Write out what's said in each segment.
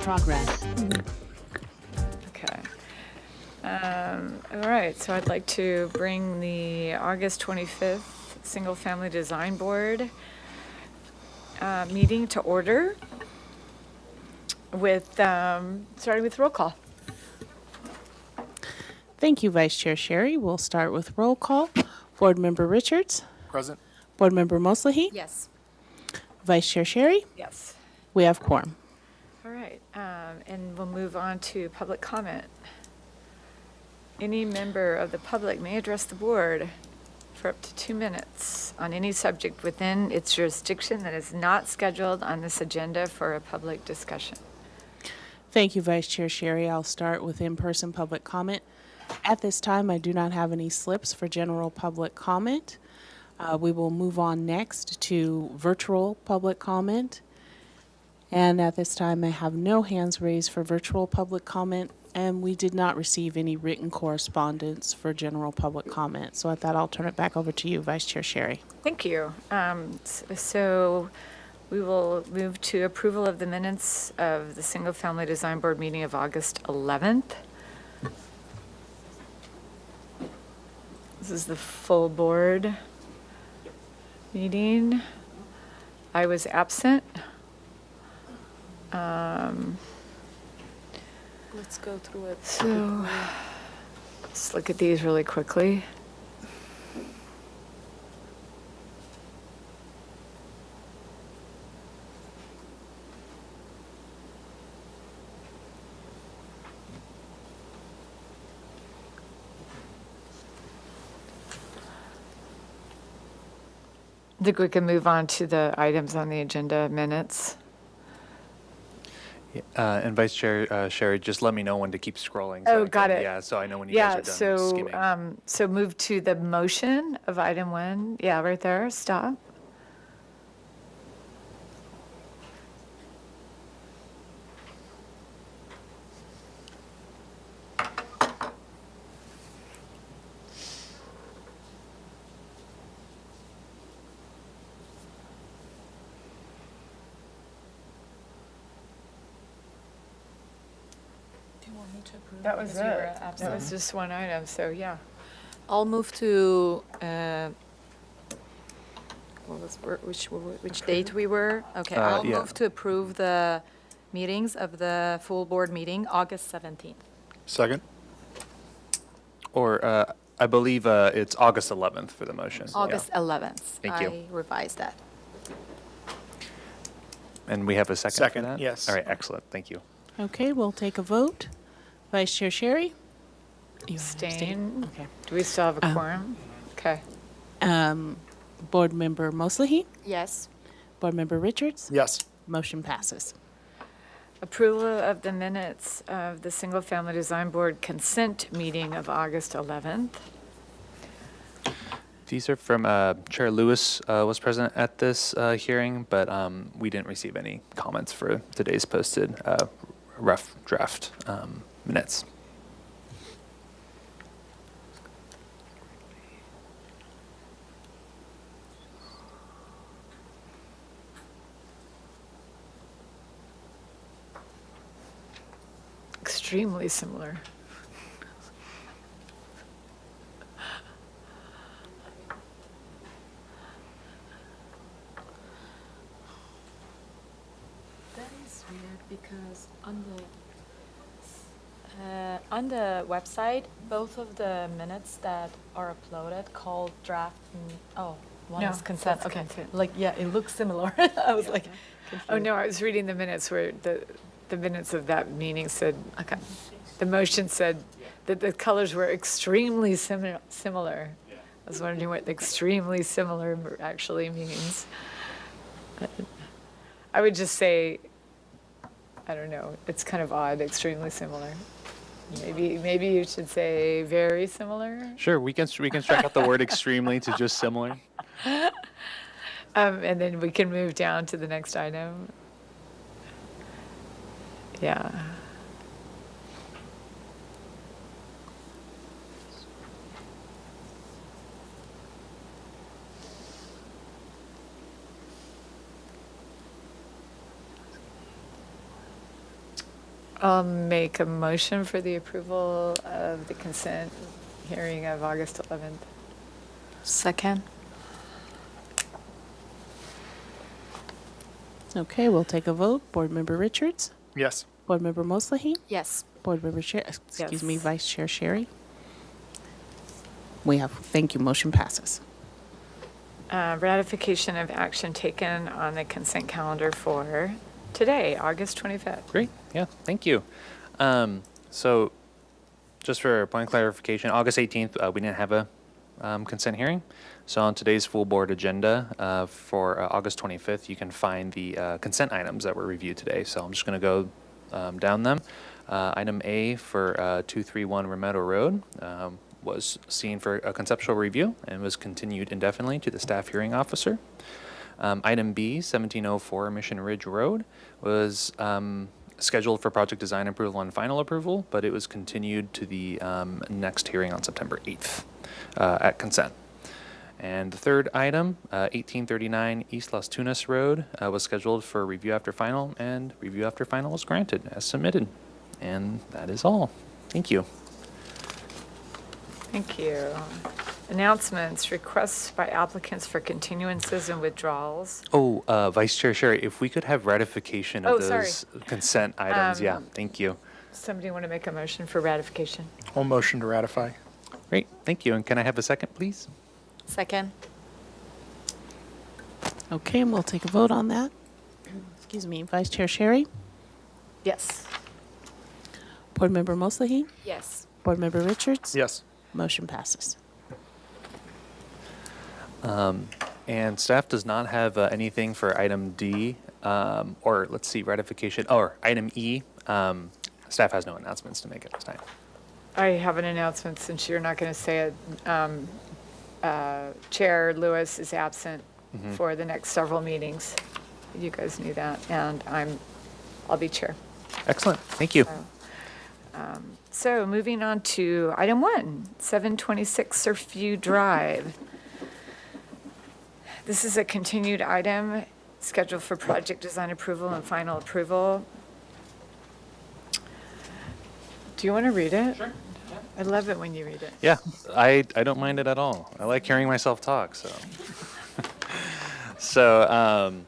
Progress. Okay. All right, so I'd like to bring the August 25th Single Family Design Board meeting to order with, starting with roll call. Thank you, Vice Chair Sherry. We'll start with roll call. Board Member Richards. Present. Board Member Moslehy. Yes. Vice Chair Sherry. Yes. We have quorum. All right, and we'll move on to public comment. Any member of the public may address the board for up to 2 minutes on any subject within its jurisdiction that is not scheduled on this agenda for a public discussion. Thank you, Vice Chair Sherry. I'll start with in-person public comment. At this time, I do not have any slips for general public comment. We will move on next to virtual public comment. And at this time, I have no hands raised for virtual public comment, and we did not receive any written correspondence for general public comment. So at that, I'll turn it back over to you, Vice Chair Sherry. Thank you. So we will move to approval of the minutes of the Single Family Design Board meeting of August 11th. This is the full board meeting. I was absent. Let's go through it. So let's look at these really quickly. I think we can move on to the items on the agenda minutes. And Vice Chair Sherry, just let me know when to keep scrolling. Oh, got it. Yeah, so I know when you guys are done skimming. So move to the motion of item 1. Yeah, right there, stop. That was it. That was just one item, so yeah. I'll move to, which date we were? Okay, I'll yeah. move to approve the meetings of the full board meeting, August 17th. Second? Or I believe it's August 11th for the motion. August 11th. Thank you. I revised that. And we have a second Second, for that? yes. All right, excellent. Thank you. Okay, we'll take a vote. Vice Chair Sherry? You Abstain. Okay. Do we still have a quorum? Okay. Board Member Moslehy? Yes. Board Member Richards? Yes. Motion passes. Approval of the minutes of the Single Family Design Board consent meeting of August 11th. These are from Chair Lewis was present at this hearing, but we didn't receive any comments for today's posted rough draft minutes. Extremely similar. That is weird because on the website, both of the minutes that are uploaded called draft. One No, is consent. that's Okay, consent. like it looks similar. I was like, Oh, no, I was reading the minutes where the minutes of that meeting said, okay. the motion said that the colors were extremely similar. I was wondering what extremely similar actually means. I would just say, I don't know, it's kind of odd, extremely similar. Maybe you should say very similar. Sure, we can strike out the word extremely to just similar. And then we can move down to the next item. Yeah. I'll make a motion for the approval of the consent hearing of August 11th. Second. Okay, we'll take a vote. Board Member Richards? Yes. Board Member Moslehy? Yes. Board Member excuse me, Yes. Vice Chair Sherry? Thank you, motion passes. Ratification of action taken on the consent calendar for today, August 25th. Great, yeah, thank you. So just for a point of clarification, August 18th, we didn't have a consent hearing. So on today's full board agenda for August 25th, you can find the consent items that were reviewed today. So I'm just going to go down them. Item A for 231 Remeto Road was seen for a conceptual review and was continued indefinitely to the staff hearing officer. Item B, 1704 Mission Ridge Road, was scheduled for project design approval and final approval, but it was continued to the next hearing on September 8th at consent. And the third item, 1839 East Las Tunas Road, was scheduled for review after final, and review after final was granted as submitted. And that is all. Thank you. Thank you. Announcements, requests by applicants for continuances and withdrawals. Oh, Vice Chair Sherry, if we could have ratification Oh, of sorry. those consent items, yeah, thank you. Somebody want to make a motion for ratification? All motion to ratify. Great, thank you. And can I have a second, please? Second. Okay, and we'll take a vote on that. Excuse me, Vice Chair Sherry? Yes. Board Member Moslehy? Yes. Board Member Richards? Yes. Motion passes. And staff does not have anything for item D, or let's see, ratification, or item E. Staff has no announcements to make at this time. I have an announcement since you're not going to say it. Chair Lewis is absent for the next several meetings. You guys knew that, and I'll be chair. Excellent, thank you. So moving on to item 1, 726 Surfview Drive. This is a continued item scheduled for project design approval and final approval. Do you want to read it? Sure. I love it when you read it. Yeah, I don't mind it at all. I like hearing myself talk, so. So,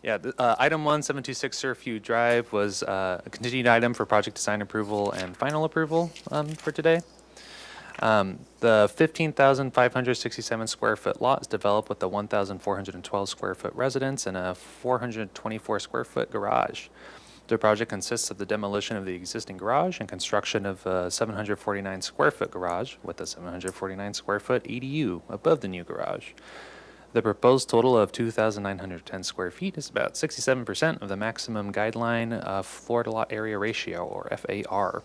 Yeah, item 1726 Surfview Drive was a continued item for project design approval and final approval for today. The 15,567 square foot lot is developed with a 1,412 square foot residence and a 424 square foot garage. The project consists of the demolition of the existing garage and construction of a 749 square foot garage with a 749 square foot ADU above the new garage. The proposed total of 2,910 square feet is about 67% of the maximum guideline of floor to lot area ratio, or FAR.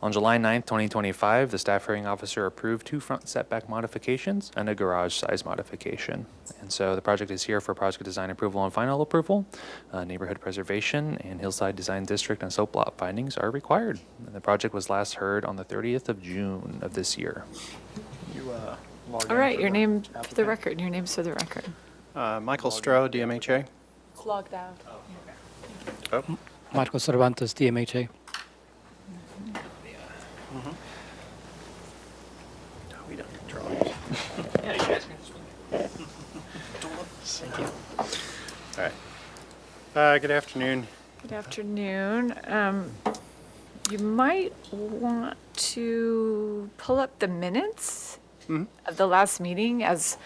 On July 9th, 2025, the staff hearing officer approved 2 front setback modifications and a garage size modification. And so the project is here for project design approval and final approval. Neighborhood preservation and hillside design district and slope lot findings are required. And the project was last heard on the 30th of June of this year. All right, your name for the record, your name's for the record. Michael Stroh, DMHA. It's logged out. Marco Cervantes, DMHA. We don't need drawings. Yeah, you guys can just. Thank you. All right. Good afternoon. Good afternoon. You might want to pull up the minutes of the last meeting as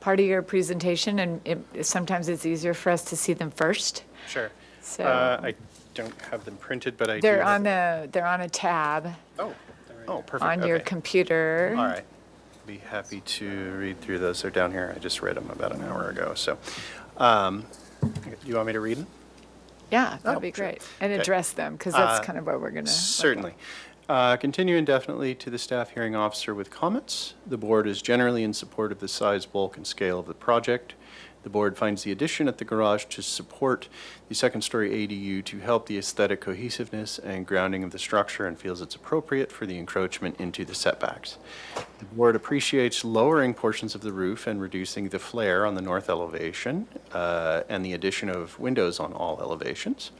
part of your presentation, and sometimes it's easier for us to see them first. Sure. So I don't have them printed, but I do. they're have- on a tab Oh, perfect. on your Okay. computer. All right. Be happy to read through those. They're down here. I just read them about an hour ago. So, you want me to read them? Yeah, that'd Oh, be sure. great. And Okay. address them, because that's kind of what we're going to. Certainly. Continue indefinitely to the staff hearing officer with comments. The board is generally in support of the size, bulk, and scale of the project. The board finds the addition at the garage to support the second-story ADU to help the aesthetic cohesiveness and grounding of the structure and feels it's appropriate for the encroachment into the setbacks. The board appreciates lowering portions of the roof and reducing the flare on the north elevation and the addition of windows on all elevations.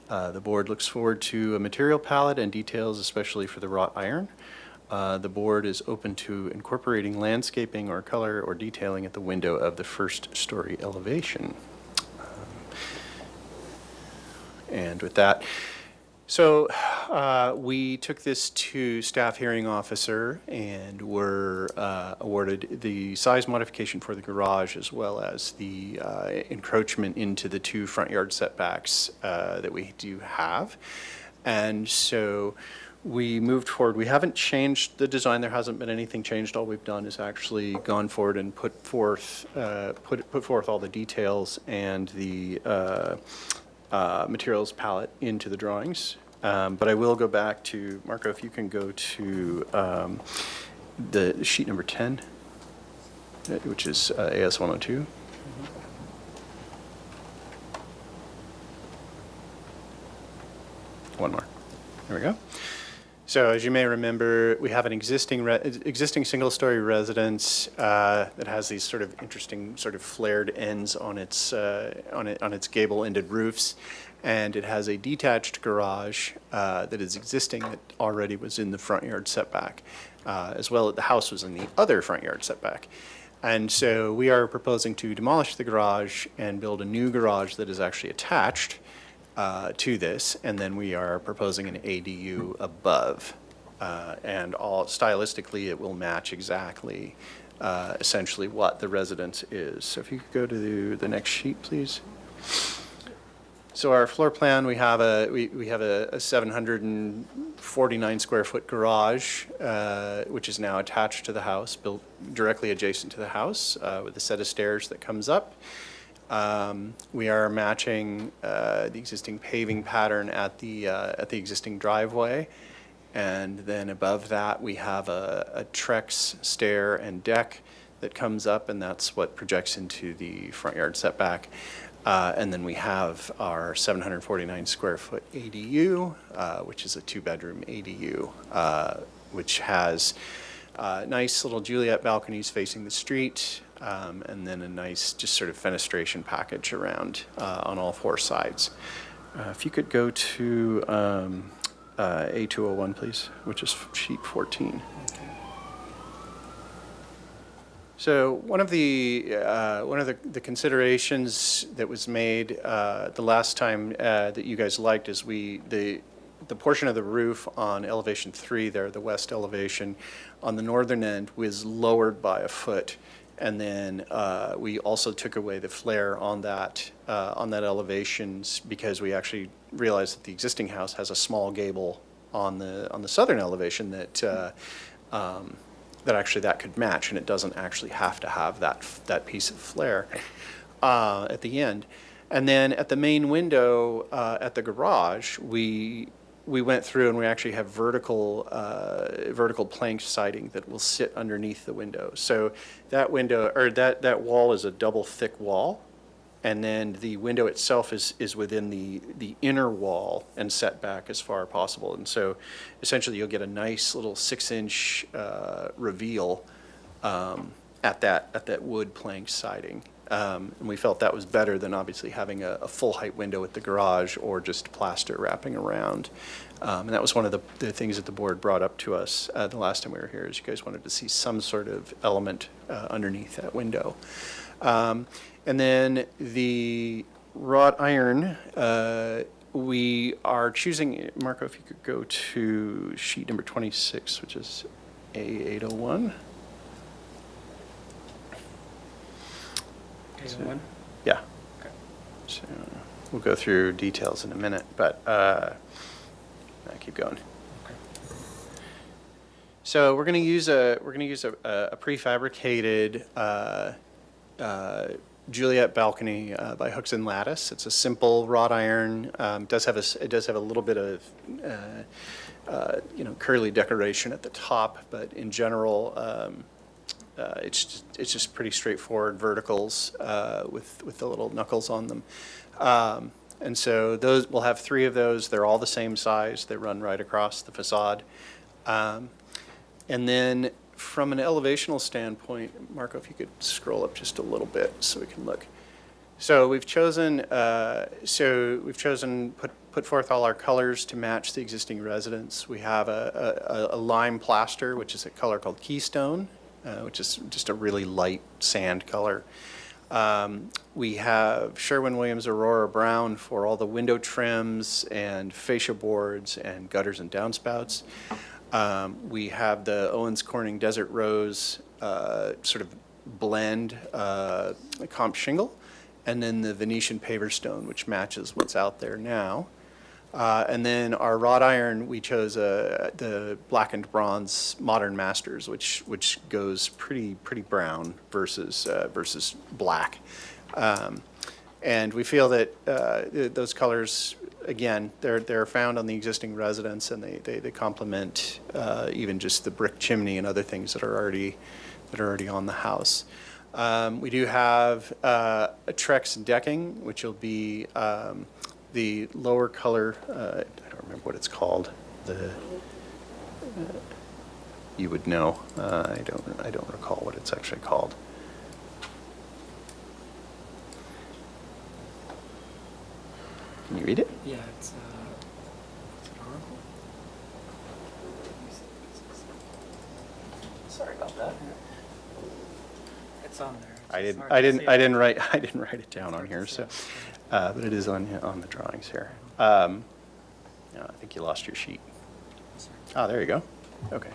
The board looks forward to a material palette and details, especially for the wrought iron. The board is open to incorporating landscaping or color or detailing at the window of the first story elevation. And with that, so we took this to staff hearing officer and were awarded the size modification for the garage as well as the encroachment into the 2 front yard setbacks that we do have. And so we moved forward. We haven't changed the design. There hasn't been anything changed. All we've done is actually gone forward and put forth all the details and the materials palette into the drawings. But I will go back to, Marco, if you can go to the sheet number 10, which is AS 102. One more. There we go. So as you may remember, we have an existing single-story residence that has these sort of interesting sort of flared ends on its gable-ended roofs, and it has a detached garage that is existing that already was in the front yard setback, as well as the house was in the other front yard setback. And so we are proposing to demolish the garage and build a new garage that is actually attached to this, and then we are proposing an ADU above. And all stylistically, it will match exactly essentially what the residence is. So if you could go to the next sheet, please. So our floor plan, we have a 749 square foot garage, which is now attached to the house, built directly adjacent to the house with a set of stairs that comes up. We are matching the existing paving pattern at the existing driveway, and then above that we have a Trex stair and deck that comes up, and that's what projects into the front yard setback. And then we have our 749 square foot ADU, which is a 2-bedroom ADU, which has nice little Juliet balconies facing the street. And then a nice just sort of fenestration package around on all 4 sides. If you could go to A201, please, which is sheet 14. So one of the considerations that was made the last time that you guys liked is the portion of the roof on elevation 3 there, the west elevation, on the northern end was lowered by a foot. And then we also took away the flare on that elevations because we actually realized that the existing house has a small gable on the southern elevation that actually that could match, and it doesn't actually have to have that piece of flare at the end. And then at the main window at the garage, we went through and we actually have vertical plank siding that will sit underneath the window. So that window, or that wall is a double thick wall, and then the window itself is within the inner wall and set back as far as possible. And so essentially you'll get a nice little 6-inch reveal at that wood plank siding. And we felt that was better than obviously having a full height window at the garage or just plaster wrapping around. And that was one of the things that the board brought up to us the last time we were here, is you guys wanted to see some sort of element underneath that window. And then the wrought iron, we are choosing, Marco, if you could go to sheet number 26, which is A801. A1? Yeah. Okay. So we'll go through details in a minute, but I keep going. Okay. So we're going to use a prefabricated Juliet balcony by Hooks and Lattice. It's a simple wrought iron. It does have a little bit of curly decoration at the top, but in general. It's just pretty straightforward verticals with the little knuckles on them. And so we'll have 3 of those. They're all the same size. They run right across the facade. And then from an elevational standpoint, Marco, if you could scroll up just a little bit so we can look. So we've chosen put forth all our colors to match the existing residence. We have a lime plaster, which is a color called Keystone, which is just a really light sand color. We have Sherwin-Williams Aurora Brown for all the window trims and fascia boards and gutters and downspouts. We have the Owens Corning Desert Rose sort of blend comp shingle, and then the Venetian paver stone, which matches what's out there now. And then our wrought iron, we chose the blackened bronze Modern Masters, which goes pretty brown versus black. And we feel that those colors, again, they're found on the existing residence, and they complement even just the brick chimney and other things that are already on the house. We do have a Trex decking, which will be the lower color, I don't remember what it's called. You would know. I don't recall what it's actually called. Can you read it? Yeah, it's is it Oracle? Sorry about that. It's on there. It's I just hard to see. didn't write it down on here, so but it is on the drawings here. I think you lost your sheet. Oh, there you go. Okay.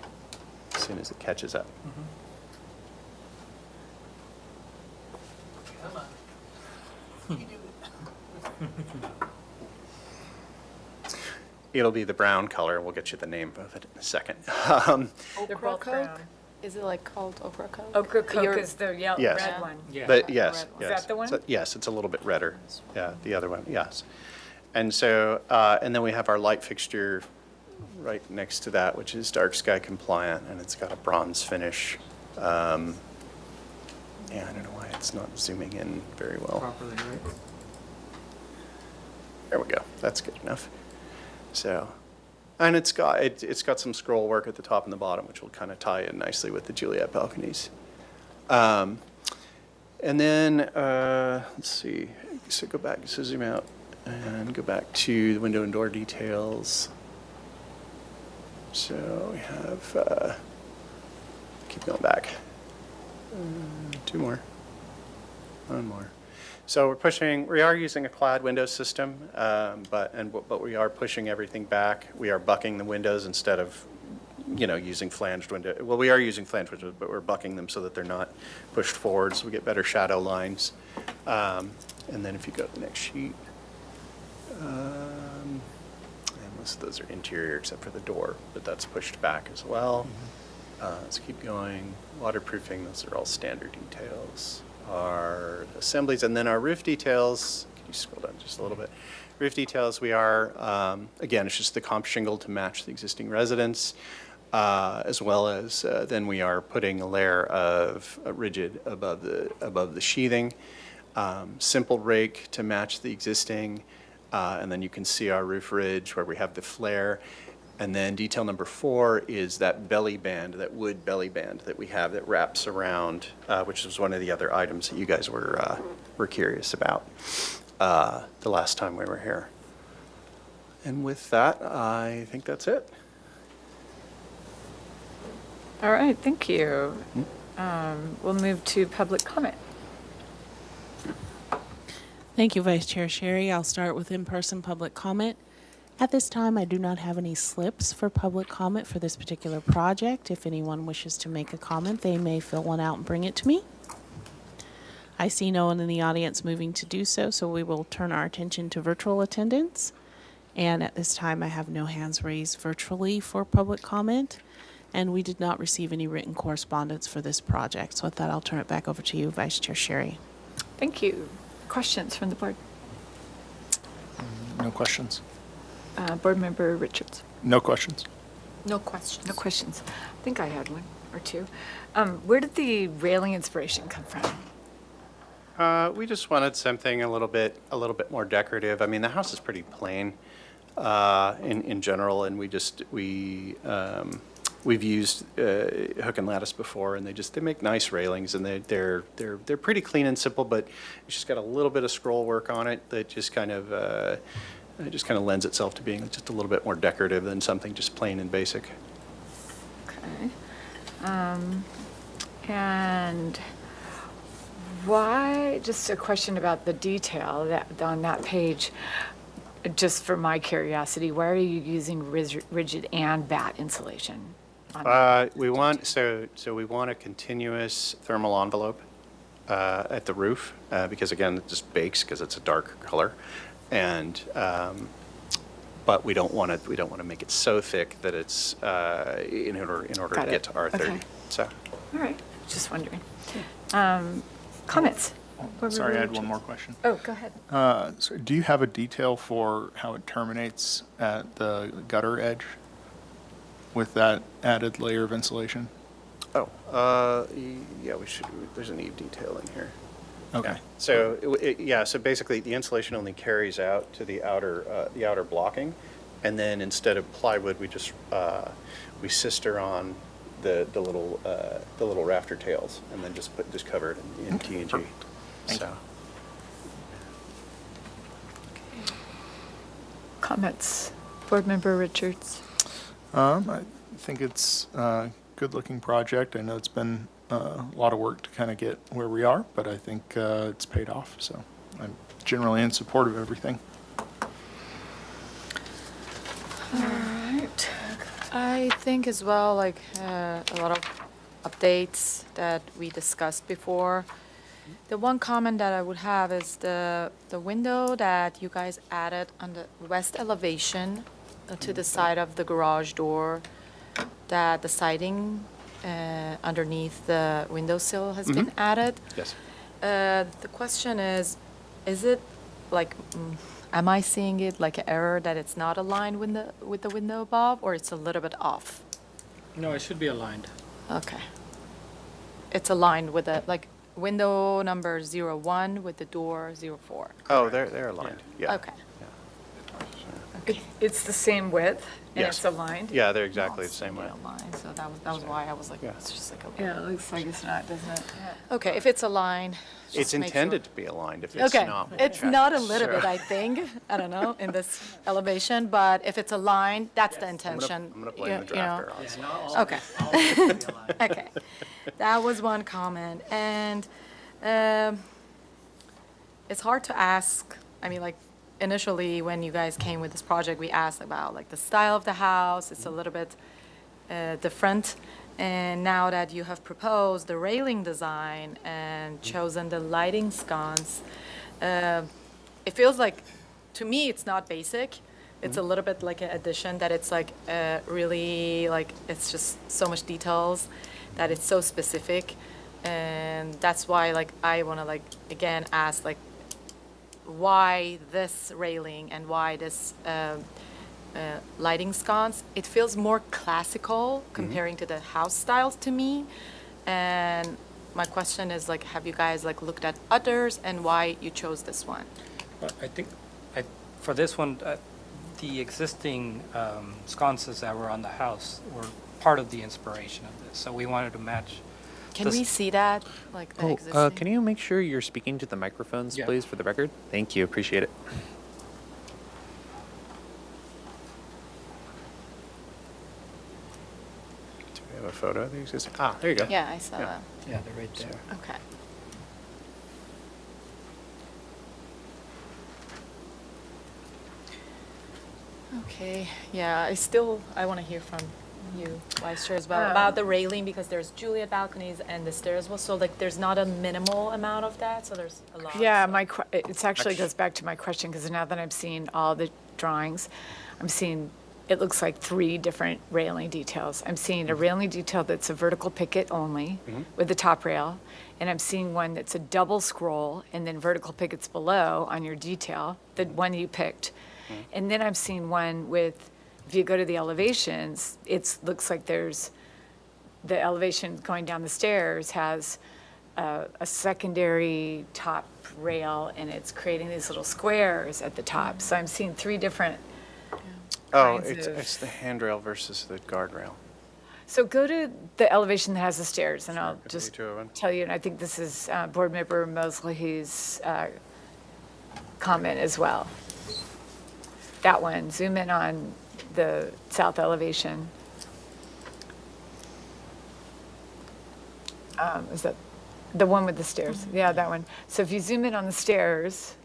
As soon as it catches up. Come on. It'll be the brown color. We'll get you the name of it in a second. They're both brown. Is it like called Okra Coke? Okra Coke You're- is the red Yes. one. Yeah. But yes, Is yes. that the one? So, yes, it's a little bit redder. Yeah, the other one, yes. And so, and then we have our light fixture right next to that, which is dark sky compliant, and it's got a bronze finish. Yeah, I don't know why it's not zooming in very well. Properly, right? There we go. That's good enough. So, and it's got some scroll work at the top and the bottom, which will kind of tie in nicely with the Juliet balconies. And then let's see. So go back. So zoom out and go back to the window and door details. So we have. Keep going back. Two more. One more. So we are using a clad window system, but we are pushing everything back. We are bucking the windows instead of, using flanged window. Well, we are using flanged windows, but we're bucking them so that they're not pushed forward, so we get better shadow lines. And then if you go to the next sheet, and most of those are interior except for the door, but that's pushed back as well. Let's keep going. Waterproofing, those are all standard details. Our assemblies, and then our roof details. Can you scroll down just a little bit? Roof details, we are, again, it's just the comp shingle to match the existing residence, as well as then we are putting a layer of rigid above the sheathing. Simple rake to match the existing, and then you can see our roof ridge where we have the flare. And then detail number 4 is that belly band, that wood belly band that we have that wraps around, which was one of the other items that you guys were curious about the last time we were here. And with that, I think that's it. All right, thank you. We'll move to public comment. Thank you, Vice Chair Sherry. I'll start with in-person public comment. At this time, I do not have any slips for public comment for this particular project. If anyone wishes to make a comment, they may fill one out and bring it to me. I see no one in the audience moving to do so, so we will turn our attention to virtual attendance. And at this time, I have no hands raised virtually for public comment, and we did not receive any written correspondence for this project. So with that, I'll turn it back over to you, Vice Chair Sherry. Thank you. Questions from the board? No questions. Board Member Richards? No questions. No questions. No questions. I think I had one or two. Where did the railing inspiration come from? We just wanted something a little bit more decorative. I mean, the house is pretty plain in general, and we've used hook and lattice before, and they make nice railings, and they're pretty clean and simple, but it's just got a little bit of scroll work on it that just kind of lends itself to being just a little bit more decorative than something just plain and basic. Okay. And why, just a question about the detail on that page, just for my curiosity, why are you using rigid and batt insulation? We want a continuous thermal envelope at the roof because again it just bakes because it's a dark color, and but we don't want to make it so thick that it's in order Got to it. get to R30. Okay. So All right, just wondering. Comments? Board Sorry, I Member had one more Richards? question. Oh, go ahead. So do you have a detail for how it terminates at the gutter edge with that added layer of insulation? yeah, we should. There's an Eve detail in here. Okay. Yeah. So so basically the insulation only carries out to the outer blocking, and then instead of plywood, we just we sister on the little rafter tails, and then just cover it in TNG. So Comments? Board Member Richards? I think it's a good-looking project. I know it's been a lot of work to kind of get where we are, but I think it's paid off. So I'm generally in support of everything. All right. I think as well, like a lot of updates that we discussed before. The one comment that I would have is the window that you guys added on the west elevation to the side of the garage door, that the siding underneath the windowsill has been added. yes. The question is it like, am I seeing it like an error that it's not aligned with the window above, or it's a little bit off? No, it should be aligned. Okay. It's aligned with the, like, window number 01 with the door 04. Oh, they're aligned. Yeah. Okay. Yeah. It's the same width and Yes. it's aligned? Yeah, they're exactly the same way. Line, so that was why I was like, Yeah. it's just like a. Yeah, it looks like it's not, doesn't it? Okay, if it's aligned. just It's make sure. intended to be aligned. If it's Okay, not, we'll it's check. not a little bit, Sure. I think, I don't know, in this elevation, but if it's aligned, that's the I'm intention. going to blame the you know. drafter, honestly. Okay. Okay, that was one comment, and it's hard to ask, I mean, like, initially, when you guys came with this project, we asked about, like, the style of the house, it's a little bit different, and now that you have proposed the railing design and chosen the lighting sconce, it feels like, to me, it's not basic. It's a little bit like an addition that it's like really like it's just so much details that it's so specific, and that's why like I want to like again ask like why this railing and why this lighting sconce. It feels more classical comparing to the house styles to me, and my question is like, have you guys like looked at others and why you chose this one? But I think, for this one, the existing sconces that were on the house were part of the inspiration of this, so we wanted to match. Can this- we see that, like the Oh, existing? can you make sure you're speaking to the microphones, Yeah. please, for the record? Thank you, appreciate it. Do we have a photo of the existing? Ah, there you go. Yeah, I saw Yeah. that. Yeah, they're right there. Okay. Okay, yeah, I want to hear from you, Vice Chair, as well, about the railing, because there's Juliet balconies and the stairs as well, so like, there's not a minimal amount of that, so there's a lot. Yeah, so- it actually goes back to my question, because now that I'm seeing all the drawings, I'm seeing, it looks like 3 different railing details. I'm seeing a railing detail that's a vertical picket only with the top rail, and I'm seeing one that's a double scroll and then vertical pickets below on your detail, the one you picked. And then I'm seeing one with, if you go to the elevations, it looks like there's, the elevation going down the stairs has a secondary top rail, and it's creating these little squares at the top. So I'm seeing 3 different Oh, kinds of- it's the handrail versus the guardrail. So go to the elevation that has the stairs, and I'll Go to just 201. tell you, and I think this is Board Member Mosley's comment as well. That one, zoom in on the south elevation. Is that the one with the stairs? Yeah, that one. So if you zoom in on the stairs,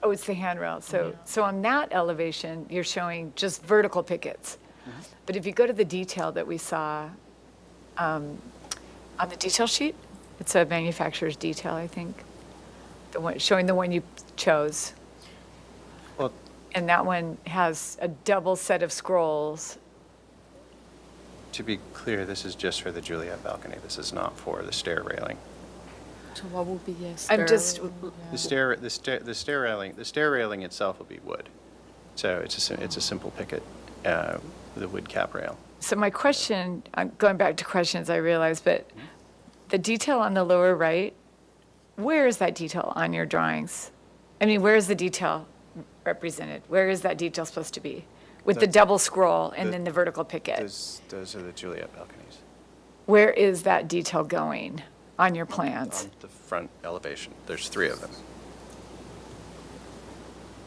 oh, it's the handrail. So on that elevation, you're showing just vertical pickets. But if you go to the detail that we saw on the detail sheet, it's a manufacturer's detail, I think. The one, showing the one you chose. Well, And that one has a double set of scrolls. to be clear, this is just for the Juliet balcony. This is not for the stair railing. So what would be a I'm just- stair- The stair railing itself will be wood. So it's a simple picket with a wood cap rail. So my question, I'm going back to questions I realize, but the detail on the lower right, where is that detail on your drawings? I mean, where is the detail represented? Where is that detail supposed to be? With the double scroll and then the vertical picket? Those are the Juliet balconies Where is that detail going on your plans? on the front elevation. There's 3 of them.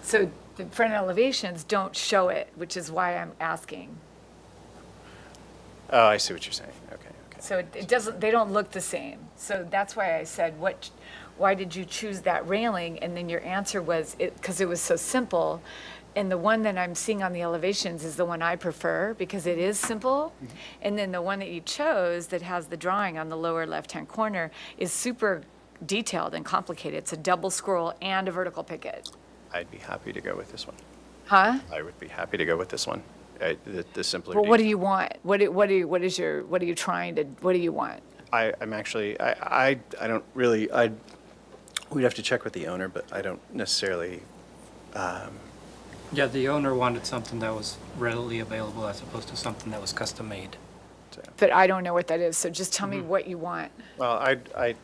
So the front elevations don't show it, which is why I'm asking. Oh, I see what you're saying. Okay. So it doesn't, they don't look the same. So that's why I said, why did you choose that railing? And then your answer was, because it was so simple. And the one that I'm seeing on the elevations is the one I prefer, because it is simple. And then the one that you chose that has the drawing on the lower left-hand corner is super detailed and complicated. It's a double scroll and a vertical picket. I'd be happy to go with this one. Huh? I would be happy to go with this one. The simpler. Well, what do detail. you want? What are you trying to, what do you want? I'm actually, I don't really, we'd have to check with the owner, but I don't necessarily, Yeah, the owner wanted something that was readily available as opposed to something that was custom made. but I don't know what that is, so just tell me what you want. Well,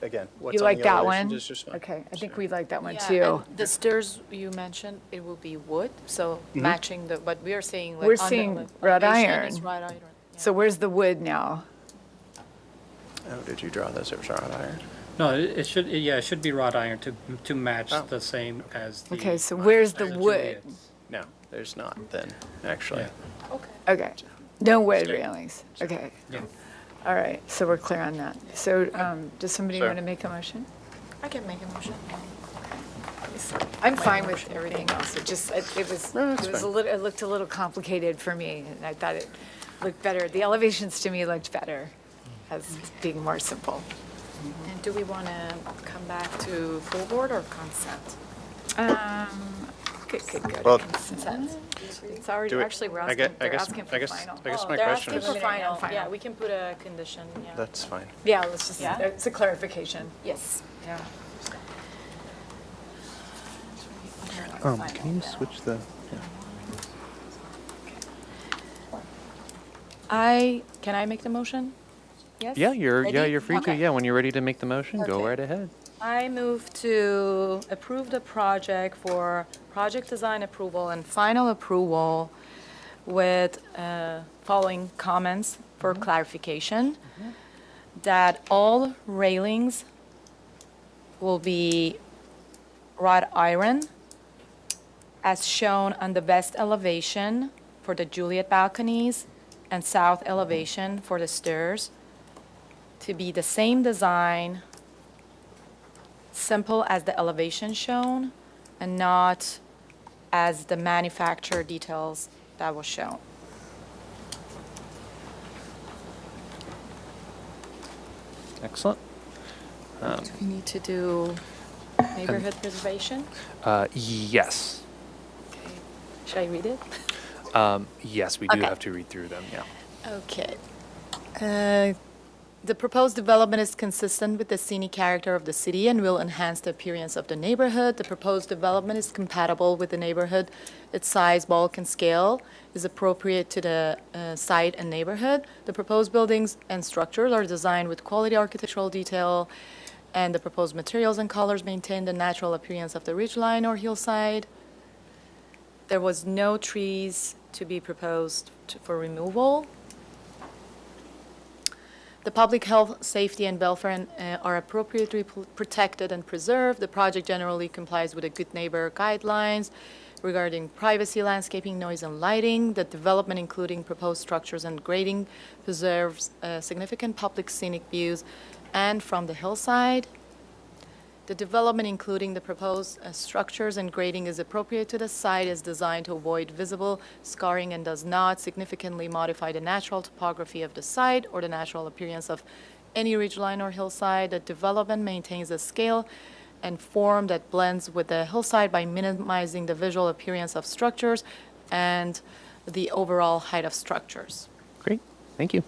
again, what's You on like the that elevations one? is just fine. Okay, I think we like that one Yeah, too. and the stairs you mentioned, it will be wood, so matching the, but we are saying like. We're on the seeing wrought elevation iron. is wrought iron. yeah. So where's the wood now? Oh, did you draw those? It was wrought iron. No, it should, yeah, it should be wrought iron to match Oh. the same as the. Okay, so where's the as wood? Juliet's. No, there's not then, actually. Yeah. Okay. Okay, no wood railings, okay. Yeah. All right, so we're clear on that. So does somebody Sure. want to make a motion? I can make a motion. I'm fine with everything else, it just, it was No, that's a fine. little, it looked a little complicated for me, and I thought it looked better. The elevations to me looked better as being more simple. And do we want to come back to full board or consent? Could go Well, to consent. It's already, Do it- actually, we're I asking, gue- They're asking for I guess, final. I guess oh, my they're question asking is, for final. Final. Yeah, we can put a condition, yeah. that's fine. Yeah, let's just, Yeah? it's a clarification. Yes. Yeah. Can you switch the? Can I make the motion? Yes? Yeah, you're Ready? free to. Okay. Yeah, when you're ready to make the motion, go Okay. right ahead. I move to approve the project for project design approval and final approval with following comments for clarification. That all railings will be wrought iron as shown on the west elevation for the Juliet balconies and south elevation for the stairs to be the same design, simple as the elevation shown, and not as the manufacturer details that was shown. Excellent. Do we need to do neighborhood preservation? Yes. Okay. Should I read it? Yes, we do Okay. have to read through them. Yeah. Okay. The proposed development is consistent with the scenic character of the city and will enhance the appearance of the neighborhood. The proposed development is compatible with the neighborhood. Its size, bulk, and scale is appropriate to the site and neighborhood. The proposed buildings and structures are designed with quality architectural detail, and the proposed materials and colors maintain the natural appearance of the ridgeline or hillside. There was no trees to be proposed for removal. The public health, safety, and welfare are appropriately protected and preserved. The project generally complies with the Good Neighbor Guidelines regarding privacy, landscaping, noise, and lighting. The development, including proposed structures and grading, preserves significant public scenic views and from the hillside. The development, including the proposed structures and grading, is appropriate to the site, is designed to avoid visible scarring and does not significantly modify the natural topography of the site or the natural appearance of any ridgeline or hillside. The development maintains a scale and form that blends with the hillside by minimizing the visual appearance of structures and the overall height of structures. Great. Thank you.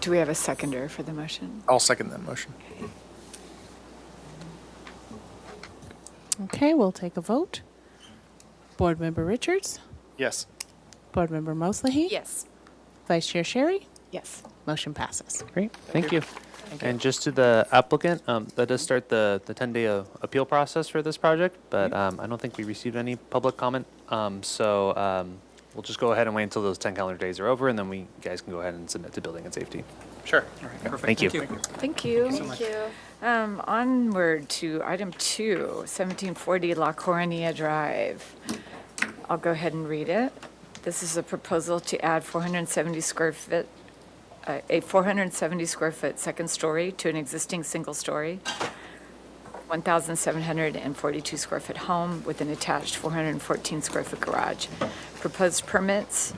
Do we have a seconder for the motion? I'll second that motion. Okay, we'll take a vote. Board Member Richards, Yes. Board Member Mosley, Yes. Vice Chair Sherry, Yes. motion passes. Great. Thank you. And just to the applicant, that does start the 10-day appeal process for this project, but I don't think we received any public comment. So we'll just go ahead and wait until those 10 calendar days are over, and then we guys can go ahead and submit to Building and Safety. Sure. Perfect. Thank you. Thank you. Thank you. Onward to item 2, 1740 La Coronia Drive. I'll go ahead and read it. This is a proposal to add 470 square foot, a 470 square foot second story to an existing single story, 1,742 square foot home with an attached 414 square foot garage. Proposed permits,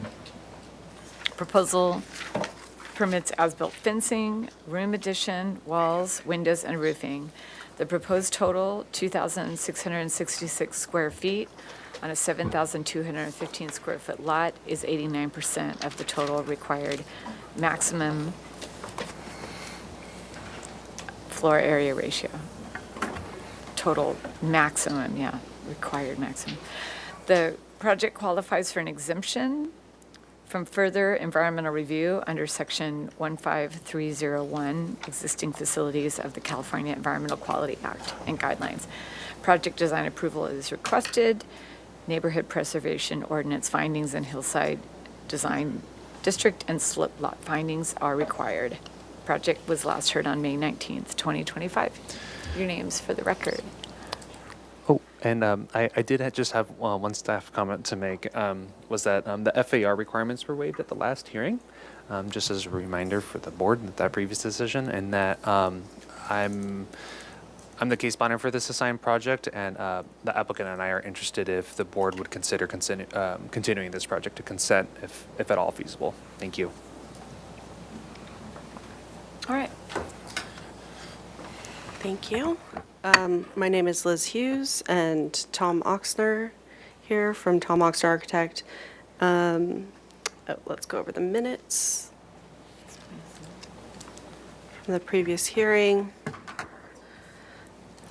proposal permits as-built fencing, room addition, walls, windows, and roofing. The proposed total, 2,666 square feet on a 7,215 square foot lot, is 89% of the total required maximum floor area ratio. Total maximum, required maximum. The project qualifies for an exemption from further environmental review under Section 15301, existing facilities of the California Environmental Quality Act and guidelines. Project design approval is requested. Neighborhood Preservation Ordinance findings and hillside design district and slip lot findings are required. Project was last heard on May 19th, 2025. Your names for the record. Oh, and I did just have one staff comment to make, was that the FAR requirements were waived at the last hearing, just as a reminder for the board that previous decision, and that I'm the case bonder for this assigned project, and the applicant and I are interested if the board would consider continuing this project to consent if at all feasible. Thank you. All right. Thank you. My name is Liz Hughes and Tom Oxner here from Tom Oxner Architect. Let's go over the minutes from the previous hearing.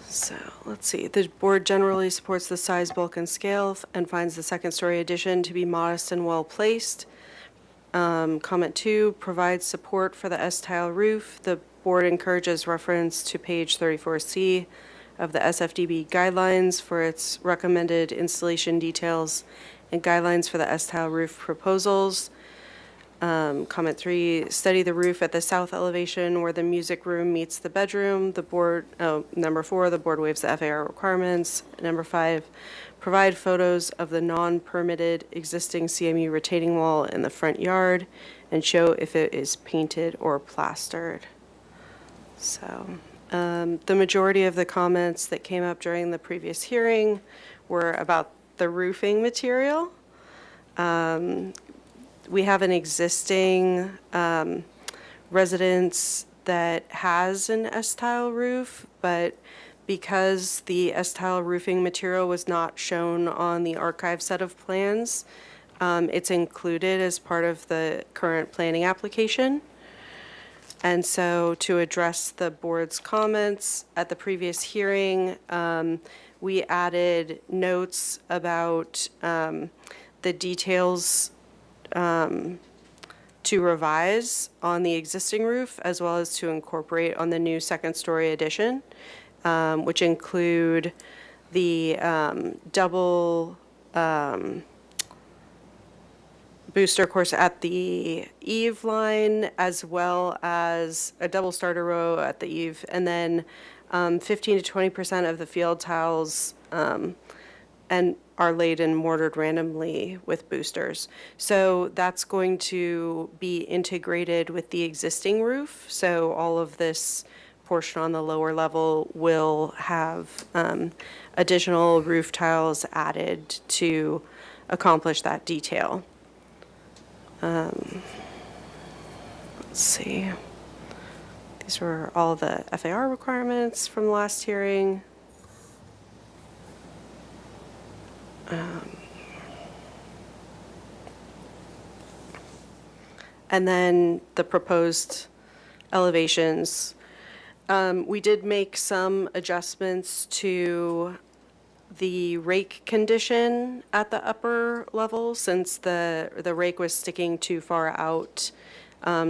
So let's see. The board generally supports the size, bulk, and scale and finds the second-story addition to be modest and well-placed. Comment 2, provides support for the S-tile roof. The board encourages reference to page 34C of the SFDB guidelines for its recommended installation details and guidelines for the S-tile roof proposals. Comment 3, study the roof at the south elevation where the music room meets the bedroom. Number 4, the board waives the FAR requirements. Number 5, provide photos of the non-permitted existing CMU retaining wall in the front yard and show if it is painted or plastered. So, the majority of the comments that came up during the previous hearing were about the roofing material. We have an existing residence that has an S-tile roof, but because the S-tile roofing material was not shown on the archive set of plans, it's included as part of the current planning application. And so to address the board's comments at the previous hearing, we added notes about the details to revise on the existing roof as well as to incorporate on the new second-story addition, which include the double booster course at the eave line, as well as a double starter row at the eave, and then 15 to 20% of the field tiles and are laid and mortared randomly with boosters. So that's going to be integrated with the existing roof. So all of this portion on the lower level will have additional roof tiles added to accomplish that detail. Let's see. These were all the FAR requirements from the last hearing. And then the proposed elevations. We did make some adjustments to the rake condition at the upper level since the rake was sticking too far out.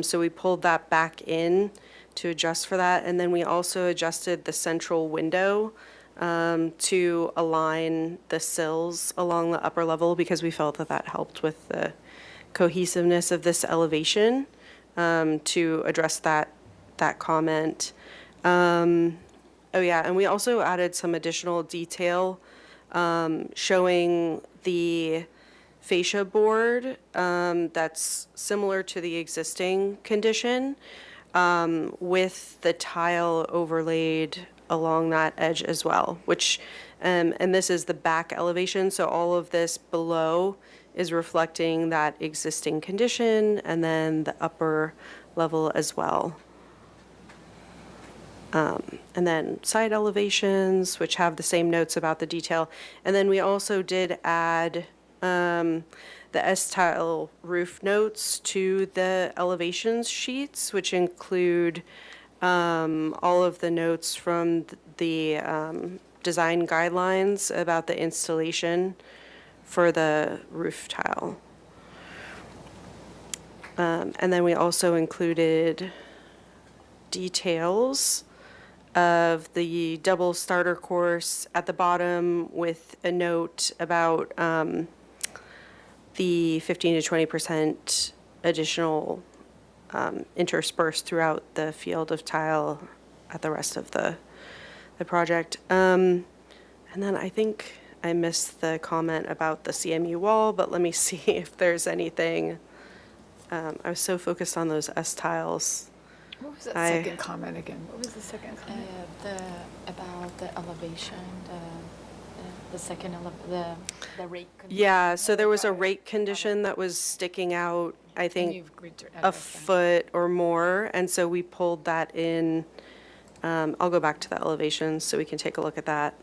So we pulled that back in to adjust for that. And then we also adjusted the central window to align the sills along the upper level because we felt that helped with the cohesiveness of this elevation, to address that comment. Oh yeah, and we also added some additional detail showing the fascia board that's similar to the existing condition, with the tile overlaid along that edge as well, which, and this is the back elevation, so all of this below is reflecting that existing condition, and then the upper level as well. And then side elevations, which have the same notes about the detail. And then we also did add the S-tile roof notes to the elevations sheets, which include all of the notes from the design guidelines about the installation for the roof tile. And then we also included details of the double starter course at the bottom with a note about the 15 to 20% additional interspersed throughout the field of tile at the rest of the project. And then I think I missed the comment about the CMU wall, but let me see if there's anything. I was so focused on those S tiles. What was that I- second comment again? What was the second comment? About the elevation, the second, the rate. Yeah, so there was a rate condition that was sticking out, I And think, you've agreed to a address that. foot or more, and so we pulled that in. I'll go back to the elevations so we can take a look at that.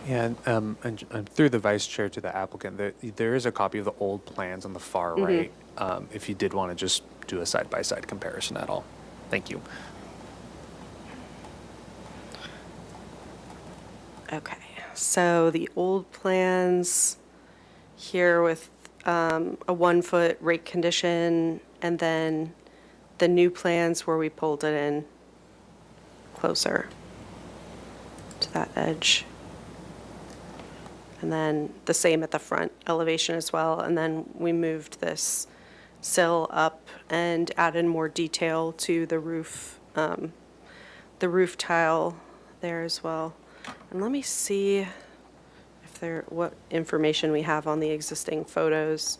Yeah, and through the vice chair to the applicant, there is a copy of the old plans on the far right, if you did want to just do a side-by-side comparison at all. Thank you. Okay, so the old plans here with a 1 foot rate condition, and then the new plans where we pulled it in closer to that edge. And then the same at the front elevation as well, and then we moved this sill up and added more detail to the roof tile there as well. And let me see if what information we have on the existing photos.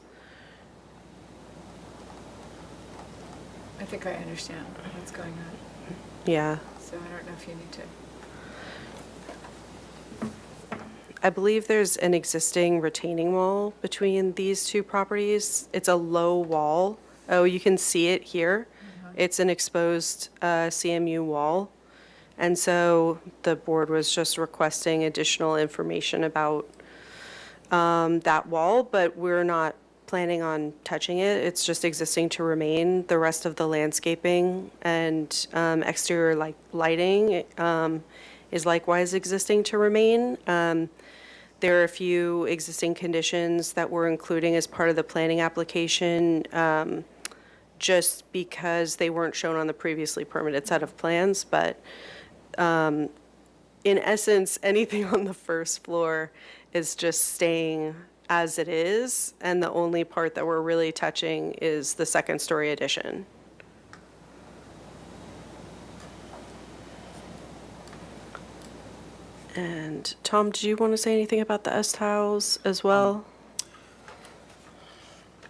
I think I understand what's going on, Yeah, so I don't know if you need to. I believe there's an existing retaining wall between these two properties. It's a low wall. Oh, you can see it here. It's an exposed CMU wall. And so the board was just requesting additional information about that wall, but we're not planning on touching it. It's just existing to remain. The rest of the landscaping and exterior lighting is likewise existing to remain. There are a few existing conditions that we're including as part of the planning application, just because they weren't shown on the previously permitted set of plans, but in essence, anything on the first floor is just staying as it is, and the only part that we're really touching is the second story addition. And Tom, did you want to say anything about the S tiles as well?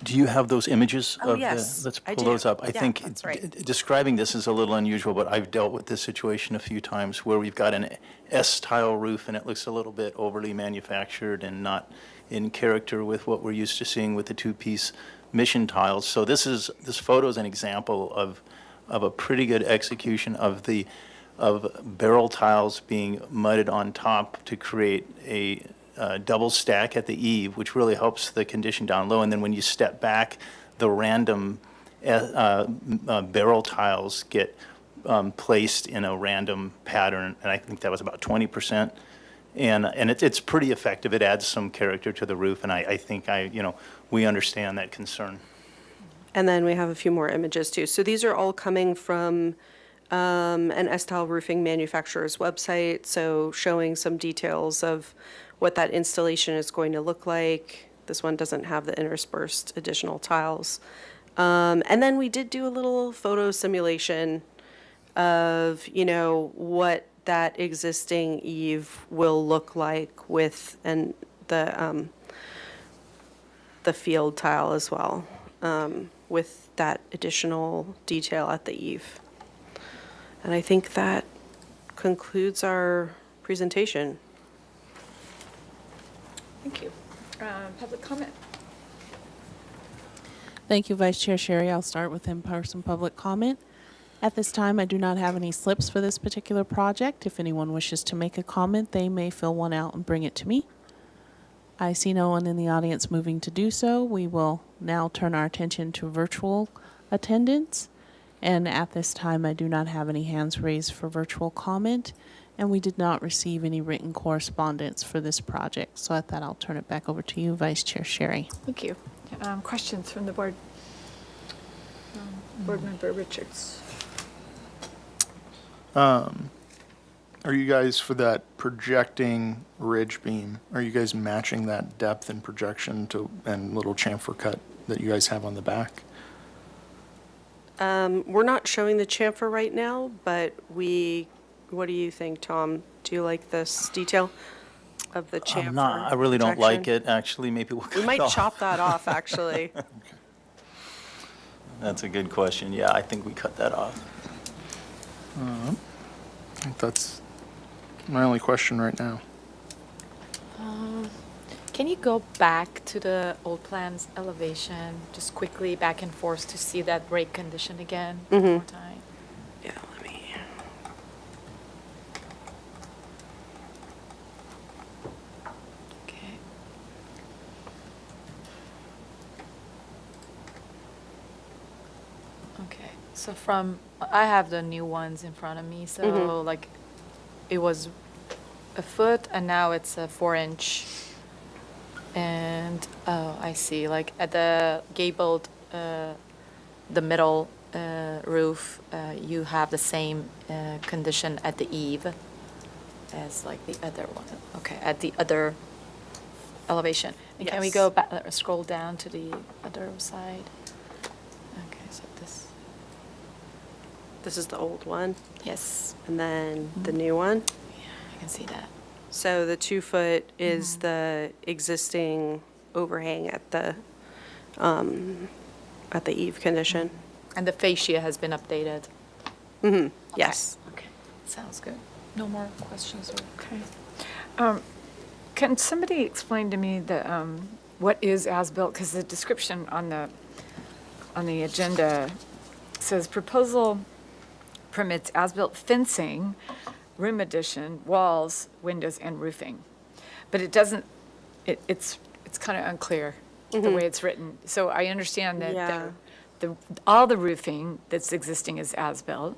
Do you have those images Oh, of yes, let's I pull do. those up. I Yeah, think that's right. describing this is a little unusual, but I've dealt with this situation a few times where we've got an S-tile roof and it looks a little bit overly manufactured and not in character with what we're used to seeing with the two-piece mission tiles. So this photo is an example of a pretty good execution of barrel tiles being mudded on top to create a double stack at the eave, which really helps the condition down low. And then when you step back, the random barrel tiles get placed in a random pattern, and I think that was about 20%. And it's pretty effective. It adds some character to the roof, and I think we understand that concern. And then we have a few more images too. So these are all coming from an S-tile roofing manufacturer's website, so showing some details of what that installation is going to look like. This one doesn't have the interspersed additional tiles. And then we did do a little photo simulation of, what that existing eave will look like with the field tile as well, with that additional detail at the eave. And I think that concludes our presentation. Thank you. Public comment? Thank you, Vice Chair Sherry. I'll start with in-person public comment. At this time, I do not have any slips for this particular project. If anyone wishes to make a comment, they may fill one out and bring it to me. I see no one in the audience moving to do so. We will now turn our attention to virtual attendance. And at this time, I do not have any hands raised for virtual comment, and we did not receive any written correspondence for this project. So at that, I'll turn it back over to you, Vice Chair Sherry. Thank you. Questions from the board? Board Member Richards. Are you guys, for that projecting ridge beam, are you guys matching that depth and projection to, and little chamfer cut that you guys have on the back? We're not showing the chamfer right now, but what do you think, Tom? Do you like this detail of the chamfer? I'm not, I really don't like projection? it, actually. Maybe we'll cut We it might off. chop that off, actually. That's a good question. Yeah, I think we cut that off. I think that's my only question right now. Can you go back to the old plans elevation, just quickly back and forth to see that break condition again? One more time. Yeah, let me. Okay. Okay, so I have the new ones in front of me, so like, it was a foot and now it's a 4-inch. And, oh, I see, like at the gabled, the middle roof, you have the same condition at the eave as like the other one. Okay, at the other elevation. And can we Yes. go back, scroll down to the other side? Okay, so This is the old one, yes, and then the new one. I can see that. So the 2-foot is the existing overhang at the eave condition. And the fascia has been updated. Yes. Okay, sounds good. No more questions, Okay. Can somebody explain to me what is as-built? Because the description on the agenda says proposal permits as-built fencing, room addition, walls, windows, and roofing. But it doesn't, it's kind of unclear the way it's written. So I understand that Yeah. all the roofing that's existing is as-built,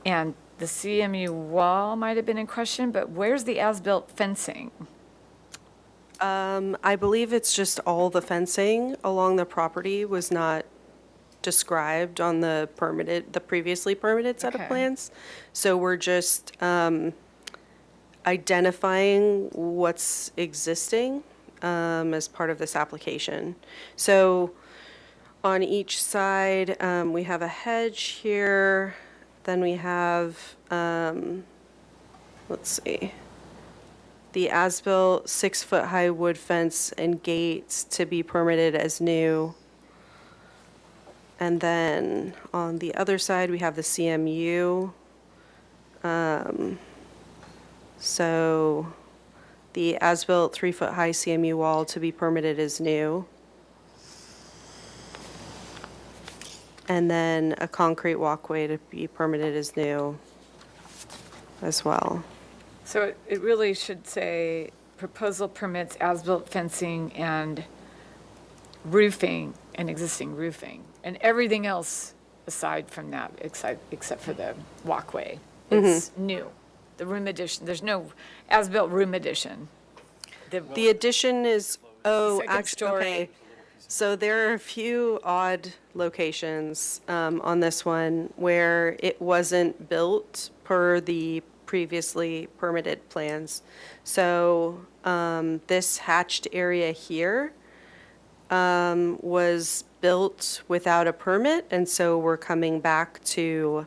and the CMU wall might have been in question, but where's the as-built fencing? I believe it's just all the fencing along the property was not described on the previously permitted set of Okay. plans. So we're just identifying what's existing as part of this application. So on each side, we have a hedge here, then we have, let's see, the as-built 6-foot-high wood fence and gates to be permitted as new. And then on the other side, we have the CMU. So the as-built 3-foot-high CMU wall to be permitted as new. And then a concrete walkway to be permitted as new as well. So it really should say proposal permits as-built fencing and roofing and existing roofing. And everything else aside from that, except for the walkway, is new. The room addition, there's no as-built room addition. The addition is, Second actually, story. okay. So there are a few odd locations on this one where it wasn't built per the previously permitted plans. So this hatched area here was built without a permit, and so we're coming back to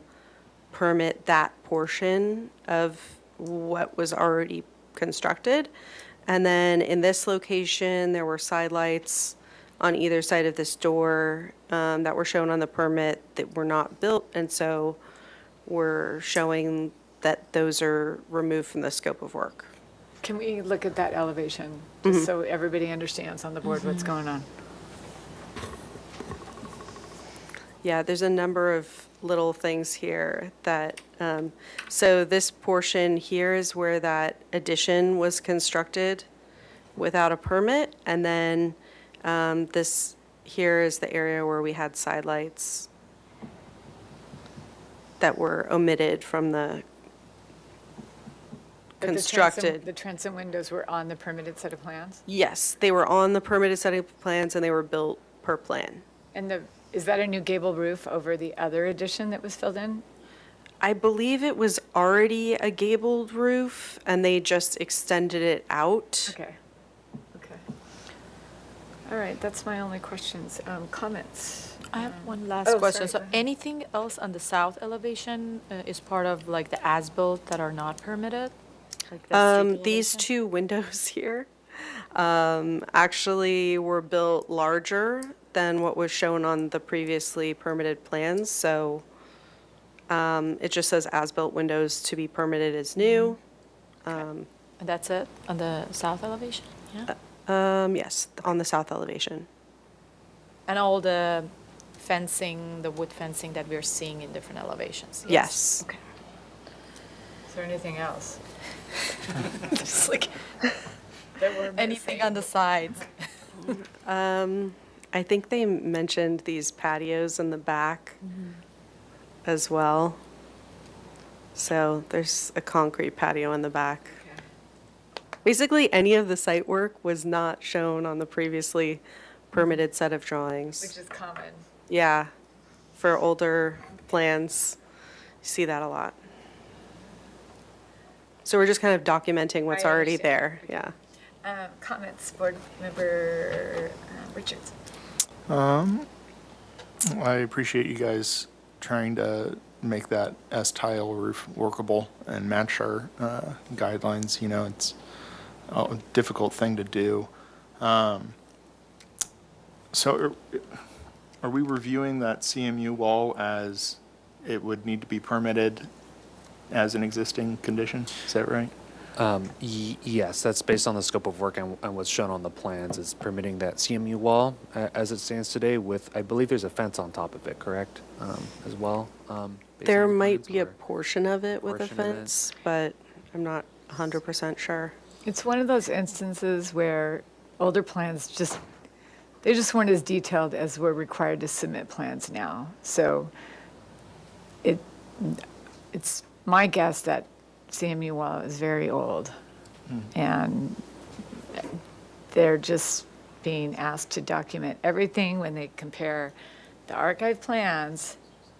permit that portion of what was already constructed. And then in this location, there were side lights on either side of this door that were shown on the permit that were not built, and so we're showing that those are removed from the scope of work. Can we look at that elevation, just so everybody understands on the board what's going on? Yeah, there's a number of little things here that, so this portion here is where that addition was constructed without a permit, and then this here is the area where we had side lights that were omitted from the But constructed. The transom windows were on the permitted set of plans? Yes, they were on the permitted set of plans and they were built per plan. And is that a new gable roof over the other addition that was filled in? I believe it was already a gabled roof and they just extended it out. Okay. All right, that's my only questions. Comments? I have one Oh, last question. sorry, So go ahead. anything else on the south elevation is part of like the as-built that are not permitted? Like the street These elevation? two windows here actually were built larger than what was shown on the previously permitted plans. So it just says as-built windows to be permitted as new. And that's it on the south elevation? Yeah. Yes, on the south elevation. And all the fencing, the wood fencing that we're seeing in different elevations? Yes. Okay. Is there anything else? Just like That we're anything on the sides? I think they mentioned these patios in the back as well. So there's a concrete patio in the back. Basically, any of the site work was not shown on the previously permitted set of drawings. Which is common. Yeah, for older plans, you see that a lot. So we're just kind of documenting what's I already understand. there, yeah. Comments, Board Member Richards? I appreciate you guys trying to make that S-tile roof workable and match our guidelines. You know, it's a difficult thing to do. So are we reviewing that CMU wall as it would need to be permitted as an existing condition? Is that right? Yes, that's based on the scope of work and what's shown on the plans is permitting that CMU wall as it stands today with, I believe there's a fence on top of it, correct, as well? Based There on the might plans, be a or- portion of it with a portion of it? fence, but I'm not 100% sure. It's one of those instances where older plans they just weren't as detailed as we're required to submit plans now. So it's my guess that CMU wall is very old. And they're just being asked to document everything when they compare the archive plans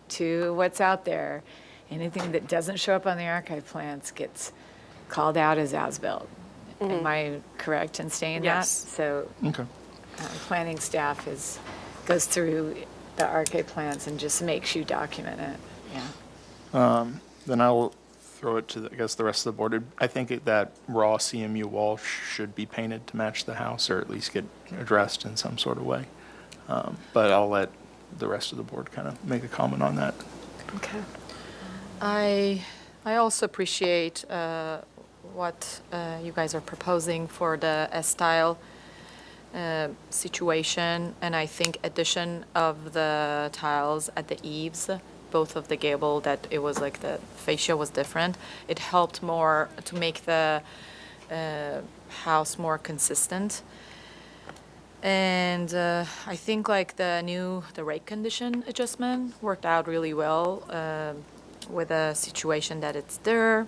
to what's out there. Anything that doesn't show up on the archive plans gets called out as as-built. Am I correct in saying that? Yes. So Okay. planning staff goes through the archive plans and just makes you document it, yeah. Then I'll throw it to, I guess, the rest of the board. I think that raw CMU wall should be painted to match the house or at least get addressed in some sort of way. But I'll let the rest of the board kind of make a comment on that. Okay. I also appreciate what you guys are proposing for the S-style situation, and I think addition of the tiles at the eaves, both of the gable, that it was like the fascia was different. It helped more to make the house more consistent. And I think like the rate condition adjustment worked out really well with the situation that it's there.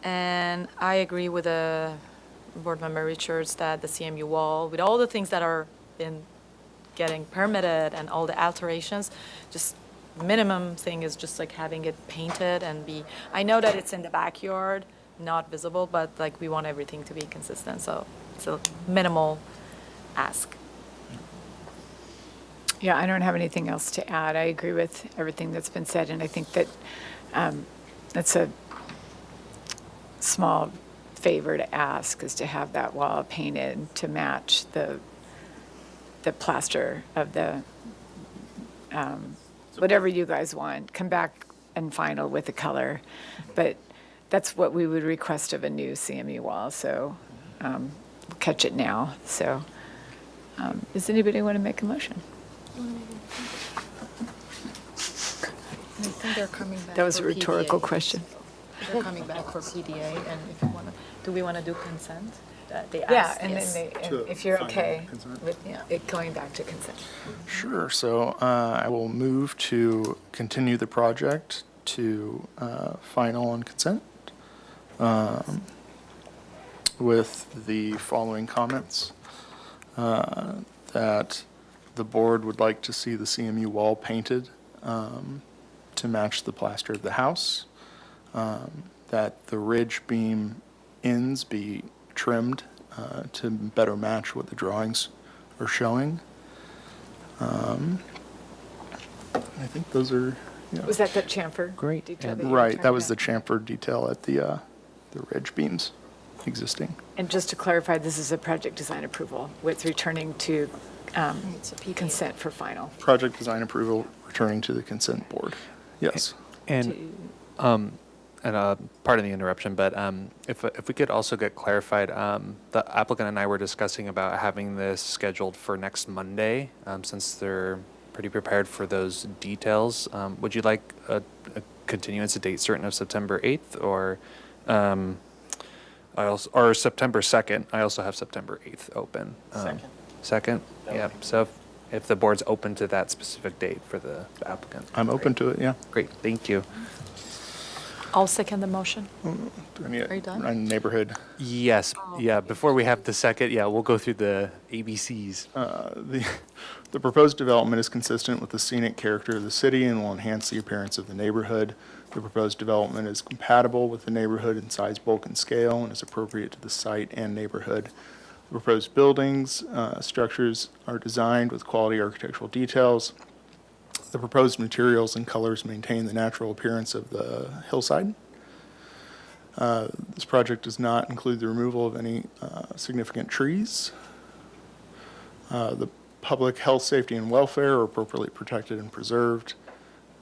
And I agree with Board Member Richards that the CMU wall, with all the things that are in getting permitted and all the alterations, just minimum thing is just like having it painted and I know that it's in the backyard, not visible, but like we want everything to be consistent, so it's a minimal ask. Yeah, I don't have anything else to add. I agree with everything that's been said, and I think that that's a small favor to ask, is to have that wall painted to match the plaster of the, whatever you guys want. Come back and final with the color. But that's what we would request of a new CMU wall, so we'll catch it now. So does anybody want to make a motion? I think they're coming back. That was a for rhetorical PDA. question. They're coming back for PDA, and if you want to, do we want to do consent? They Yeah, asked, and yes. then To if you're final okay consent? with it going back to consent. Sure. So I will move to continue the project to final on consent. with the following comments. That the board would like to see the CMU wall painted to match the plaster of the house. That the ridge beam ends be trimmed to better match what the drawings are showing. I think those are, Was that the chamfer? Great. detail And- that you were right, that talking was the about? chamfer detail at the ridge beams existing. And just to clarify, this is a project design approval with returning to consent for final. Project design approval returning to the consent board. Yes. And, pardon the interruption, but if we could also get clarified, the applicant and I were discussing about having this scheduled for next Monday, since they're pretty prepared for those details. Would you like a continuance, a date certain of September 8th, or or September 2nd? I also have September 8th open. Second? Yeah, so if the board's open to that specific date for the applicant. I'm open to it, yeah. Great, thank you. I'll second the motion. Do I need Are you done? a neighborhood? Yes, yeah, before we have the second, yeah, we'll go through the ABCs. The proposed development is consistent with the scenic character of the city and will enhance the appearance of the neighborhood. The proposed development is compatible with the neighborhood in size, bulk, and scale, and is appropriate to the site and neighborhood. The proposed buildings, structures are designed with quality architectural details. The proposed materials and colors maintain the natural appearance of the hillside. This project does not include the removal of any significant trees. The public health, safety, and welfare are appropriately protected and preserved.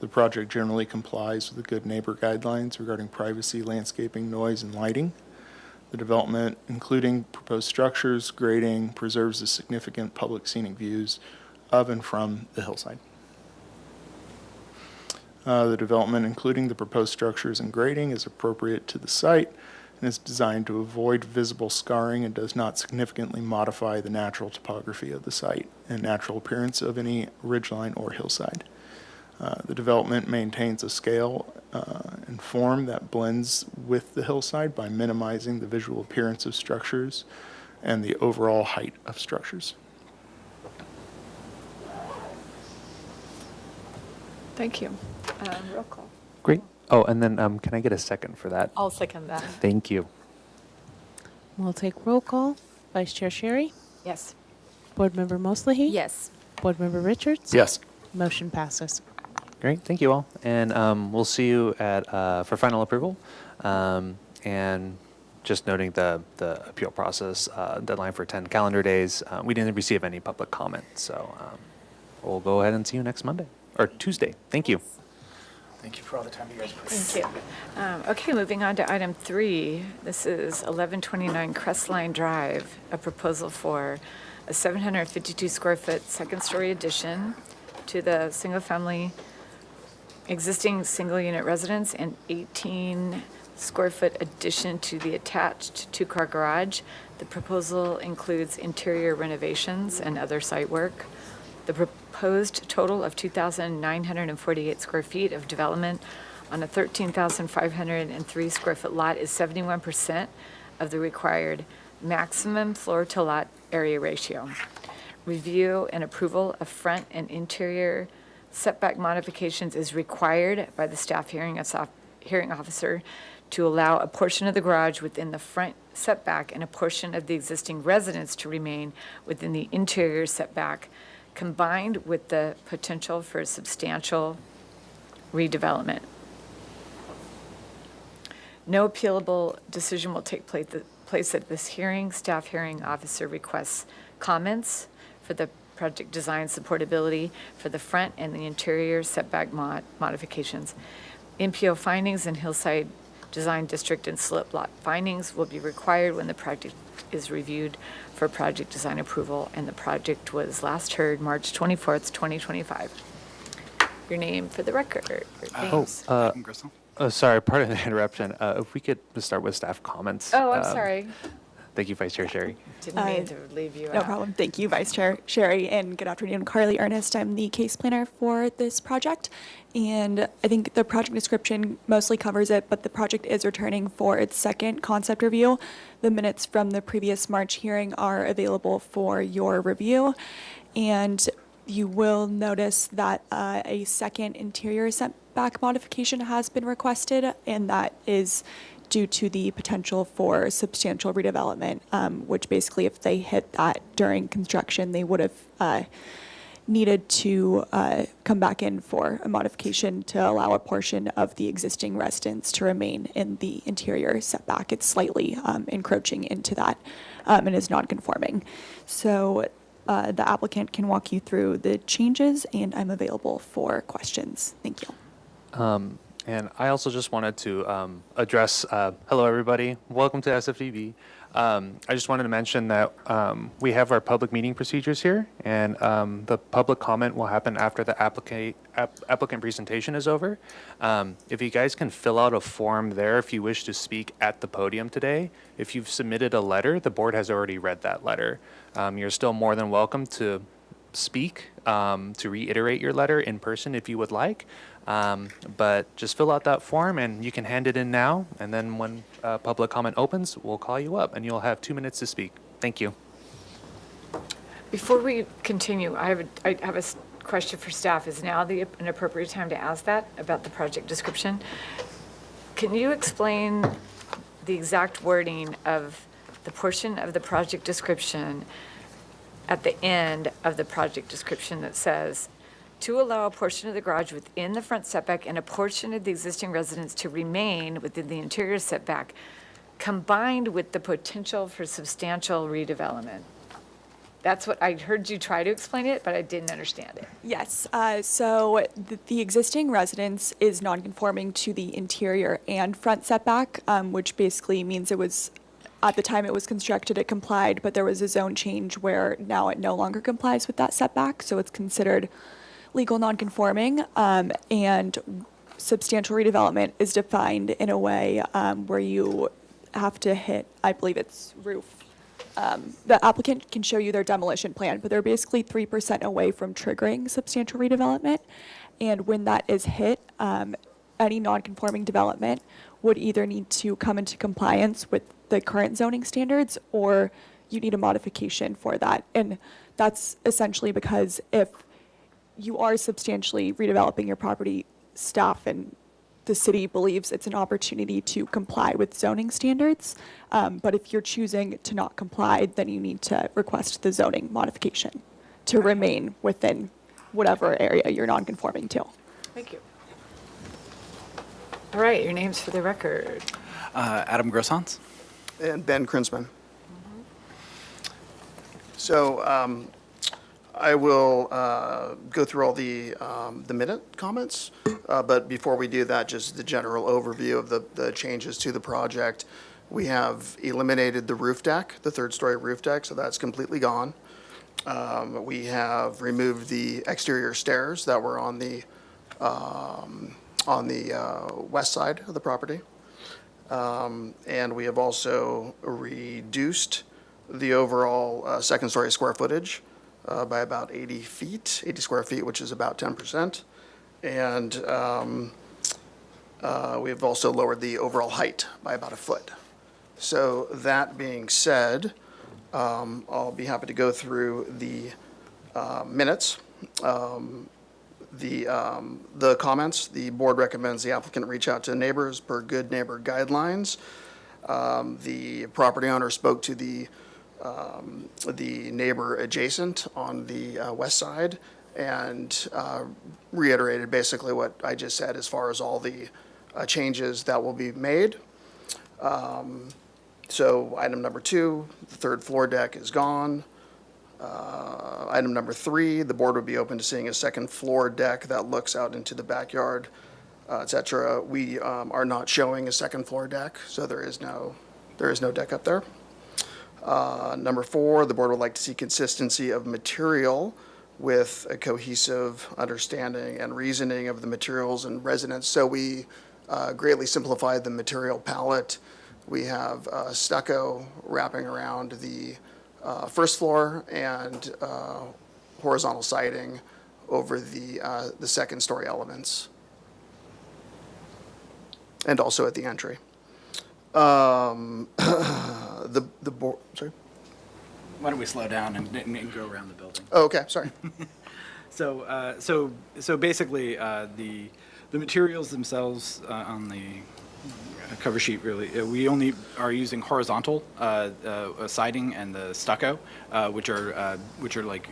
The project generally complies with the Good Neighbor Guidelines regarding privacy, landscaping, noise, and lighting. The development, including proposed structures, grading, preserves the significant public scenic views of and from the hillside. The development, including the proposed structures and grading, is appropriate to the site and is designed to avoid visible scarring and does not significantly modify the natural topography of the site and natural appearance of any ridgeline or hillside. The development maintains a scale and form that blends with the hillside by minimizing the visual appearance of structures and the overall height of structures. Thank you. Roll call. Great. Oh, and then can I get a second for that? I'll second that. Thank you. We'll take roll call. Vice Chair Sherry? Yes. Board Member Moslehy? Yes. Board Member Richards? Yes. Motion passes. Great, thank you all. And we'll see you at for final approval. And just noting the appeal process deadline for 10 calendar days. We didn't receive any public comment, so we'll go ahead and see you next Monday, or Tuesday. Thank you. Thank you for all the time you guys put in. Thank you. Okay, moving on to item 3. This is 1129 Crestline Drive, a proposal for a 752 square foot second-story addition to the single-family existing single-unit residence and 18 square foot addition to the attached two-car garage. The proposal includes interior renovations and other site work. The proposed total of 2,948 square feet of development on a 13,503 square foot lot is 71% of the required maximum floor to lot area ratio. Review and approval of front and interior setback modifications is required by the staff hearing officer to allow a portion of the garage within the front setback and a portion of the existing residence to remain within the interior setback, combined with the potential for substantial redevelopment. No appealable decision will take place at this hearing. Staff hearing officer requests comments for the project design supportability for the front and the interior setback modifications. MPO findings and hillside design district and slip lot findings will be required when the project is reviewed for project design approval, and the project was last heard March 24th, 2025. Your name for the record. Names. Sorry, pardon the interruption. If we could just start with staff comments. Oh, I'm sorry. Thank you, Vice Chair Sherry. Didn't mean to leave you out. No problem. Thank you, Vice Chair Sherry, and good afternoon. Carly Ernest. I'm the case planner for this project, and I think the project description mostly covers it, but the project is returning for its second concept review. The minutes from the previous March hearing are available for your review, and you will notice that a second interior setback modification has been requested, and that is due to the potential for substantial redevelopment, which basically if they hit that during construction, they would have needed to come back in for a modification to allow a portion of the existing residence to remain in the interior setback. It's slightly encroaching into that and is non-conforming. So the applicant can walk you through the changes, and I'm available for questions. Thank you. And I also just wanted to address, hello everybody, welcome to SFDB. I just wanted to mention that we have our public meeting procedures here, and the public comment will happen after the applicant presentation is over. If you guys can fill out a form there if you wish to speak at the podium today. If you've submitted a letter, the board has already read that letter. You're still more than welcome to speak, to reiterate your letter in person if you would like. But just fill out that form and you can hand it in now. And then when public comment opens, we'll call you up and you'll have 2 minutes to speak. Thank you. Before we continue, I have a question for staff. Is now an appropriate time to ask that about the project description? Can you explain the exact wording of the portion of the project description at the end of the project description that says, to allow a portion of the garage within the front setback and a portion of the existing residence to remain within the interior setback, combined with the potential for substantial redevelopment? That's what I heard you try to explain it, but I didn't understand it. Yes, so the existing residence is non-conforming to the interior and front setback, which basically means it was, at the time it was constructed, it complied, but there was a zone change where now it no longer complies with that setback, so it's considered legal non-conforming, and substantial redevelopment is defined in a way where you have to hit, I believe it's roof. The applicant can show you their demolition plan, but they're basically 3% away from triggering substantial redevelopment. And when that is hit, any non-conforming development would either need to come into compliance with the current zoning standards, or you need a modification for that. And that's essentially because if you are substantially redeveloping your property, staff and the city believes it's an opportunity to comply with zoning standards. But if you're choosing to not comply, then you need to request the zoning modification to remain within whatever area you're non-conforming to. Thank you. All right, your names for the record. Adam Grossans. And Ben Krinsman. So I will go through all the minute comments, but before we do that, just the general overview of the changes to the project. We have eliminated the roof deck, the third-story roof deck, so that's completely gone. We have removed the exterior stairs that were on the west side of the property. And we have also reduced the overall second-story square footage by about 80 square feet, which is about 10%. And we've also lowered the overall height by about a foot. So that being said, I'll be happy to go through the minutes. The comments, the board recommends the applicant reach out to neighbors per good neighbor guidelines. The property owner spoke to the neighbor adjacent on the west side and reiterated basically what I just said as far as all the changes that will be made. So item number 2, the third floor deck is gone. Item number 3, the board would be open to seeing a second floor deck that looks out into the backyard, et cetera. We are not showing a second floor deck, so there is no deck up there. Number 4, the board would like to see consistency of material with a cohesive understanding and reasoning of the materials and residents. So we greatly simplified the material palette We have stucco wrapping around the first floor and horizontal siding over the second-story elements, and also at the entry. The board, sorry? Why don't we slow down and go around the building? Oh, okay, sorry. So basically, the materials themselves on the cover sheet, really, we only are using horizontal siding and the stucco, which are like,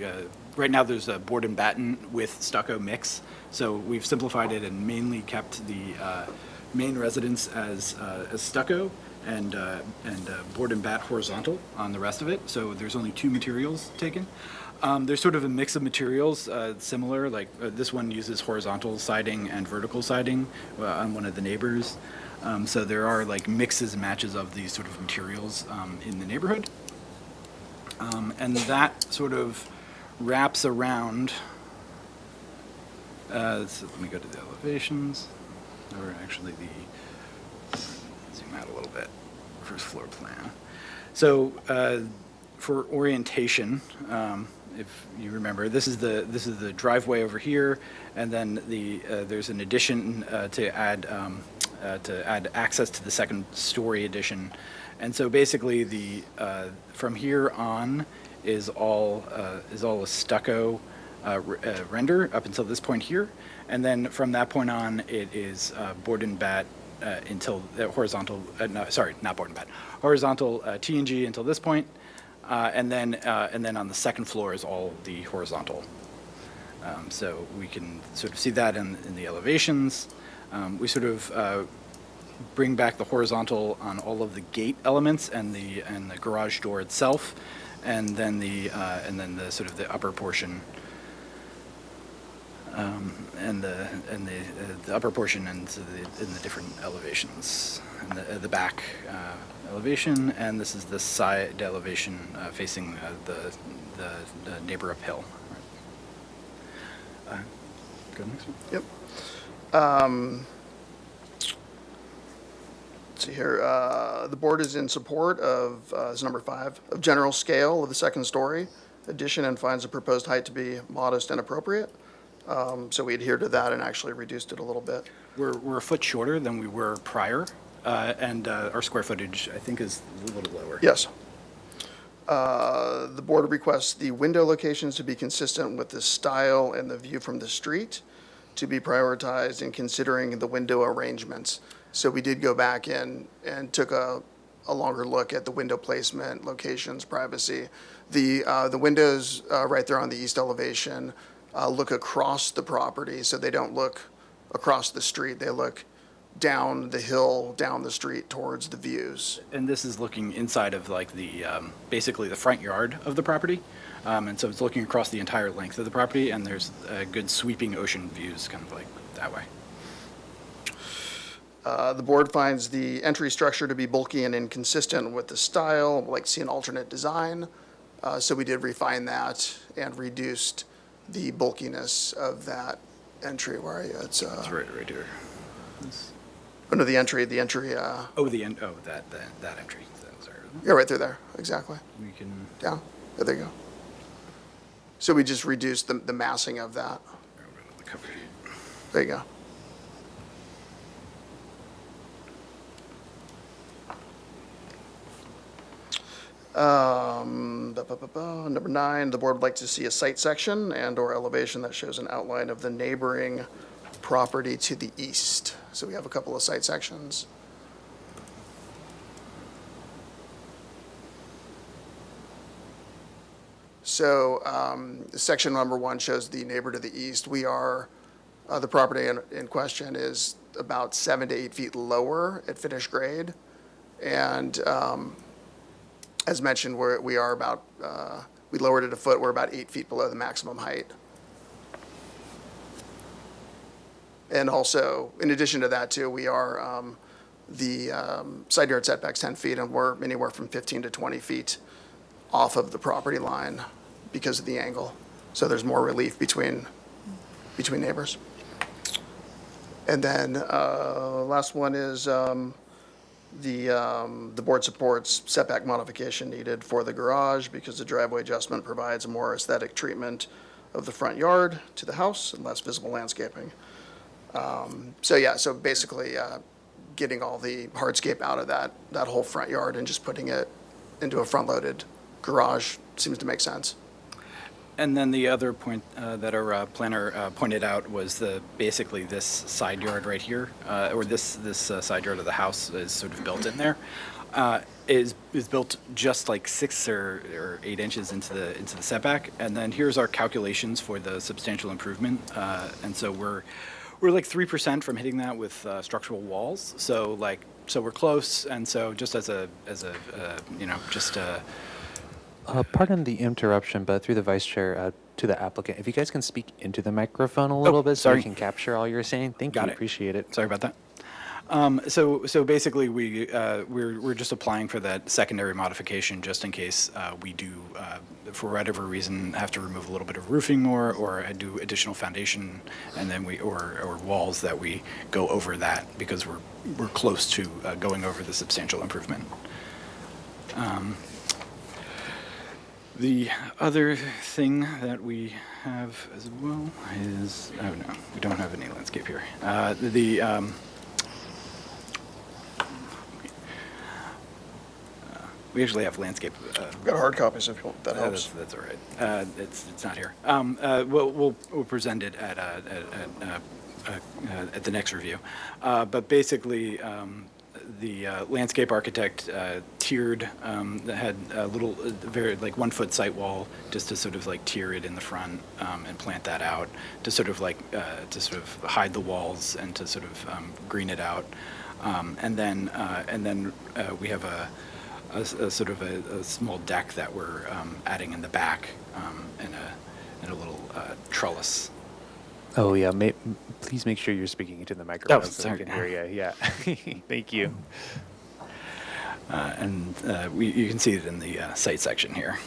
right now there's a board and batten with stucco mix. So we've simplified it and mainly kept the main residence as stucco and board and bat horizontal on the rest of it. So there's only 2 materials taken. There's sort of a mix of materials, similar, like this one uses horizontal siding and vertical siding on one of the neighbors. So there are like mixes and matches of these sort of materials in the neighborhood. And that sort of wraps around, so let me go to the elevations, or actually zoom out a little bit, first floor plan. So for orientation, if you remember, this is the driveway over here, and then there's an addition to add access to the second-story addition, and so basically from here on is all a stucco render up until this point here, and then from that point on it is board and bat until horizontal. No, sorry, not board and bat. Horizontal T&G until this point. And then on the second floor is all the horizontal. So we can sort of see that in the elevations. We sort of bring back the horizontal on all of the gate elements and the garage door itself, and then the sort of the upper portion. And the upper portion and in the different elevations, and the back elevation, and this is the side elevation facing the neighbor uphill. Right. Go to the next one. Yep. Let's see here. The board is in support of, this is number 5, of general scale of the second story addition and finds the proposed height to be modest and appropriate. So we adhered to that and actually reduced it a little bit. We're a foot shorter than we were prior, and our square footage, I think, is a little lower. Yes. The board requests the window locations to be consistent with the style and the view from the street to be prioritized in considering the window arrangements. So we did go back in and took a longer look at the window placement, locations, privacy. The windows right there on the east elevation look across the property, so they don't look across the street. They look down the hill, down the street towards the views. And this is looking inside of like basically the front yard of the property. And so it's looking across the entire length of the property, and there's good sweeping ocean views kind of like that way. The board finds the entry structure to be bulky and inconsistent with the style. We'd like to see an alternate design. So we did refine that and reduced the bulkiness of that entry. Where are you? It's right here. no, the entry. That entry. Sorry. Yeah, right there. Exactly. We can. Down. Yeah, there you go. So we just reduced the massing of that. The cover sheet. There you go. Number 9, the board would like to see a site section and/or elevation that shows an outline of the neighboring property to the east. So we have a couple of site sections. So section number 1 shows the neighbor to the east. We are, the property in question is about 7 to 8 feet lower at finished grade. And as mentioned, we are about, we lowered it a foot. We're about 8 feet below the maximum height. And also, in addition to that too, we are, the side yard setback's 10 feet, and we're anywhere from 15 to 20 feet off of the property line because of the angle. So there's more relief between neighbors. And then last one is The board supports setback modification needed for the garage because the driveway adjustment provides a more aesthetic treatment of the front yard to the house and less visible landscaping. So basically, getting all the hardscape out of that whole front yard and just putting it into a front-loaded garage seems to make sense. And then the other point that our planner pointed out was basically this side yard right here, or this side yard of the house is sort of built in there, is built just like 6 or 8 inches into the setback. And then here's our calculations for the substantial improvement, and so we're like 3% from hitting that with structural walls. So we're close, and so just as a Pardon the interruption, but through the vice chair to the applicant, if you guys can speak into the microphone a little bit so sorry. we can capture all you're saying. Thank you. Appreciate it. Sorry about that. So basically, we're just applying for that secondary modification just in case we do, for whatever reason, have to remove a little bit of roofing more or do additional foundation, and then or walls that we go over that because we're close to going over the substantial improvement. The other thing that we have as well is, oh no, we don't have any landscape here. We actually have landscape. We've got hard copies if that helps. That's all right. It's not here. We'll present it at the next review. But basically, the landscape architect tiered, had a little, very like 1 foot site wall just to sort of like tier it in the front and plant that out to sort of like to sort of hide the walls and to sort of green it out, and then we have a sort of a small deck that we're adding in the back, and a little trellis. Oh, yeah. Please make sure you're speaking into the microphone so sorry. we can hear you. Yeah. Thank you. And you can see it in the site section here.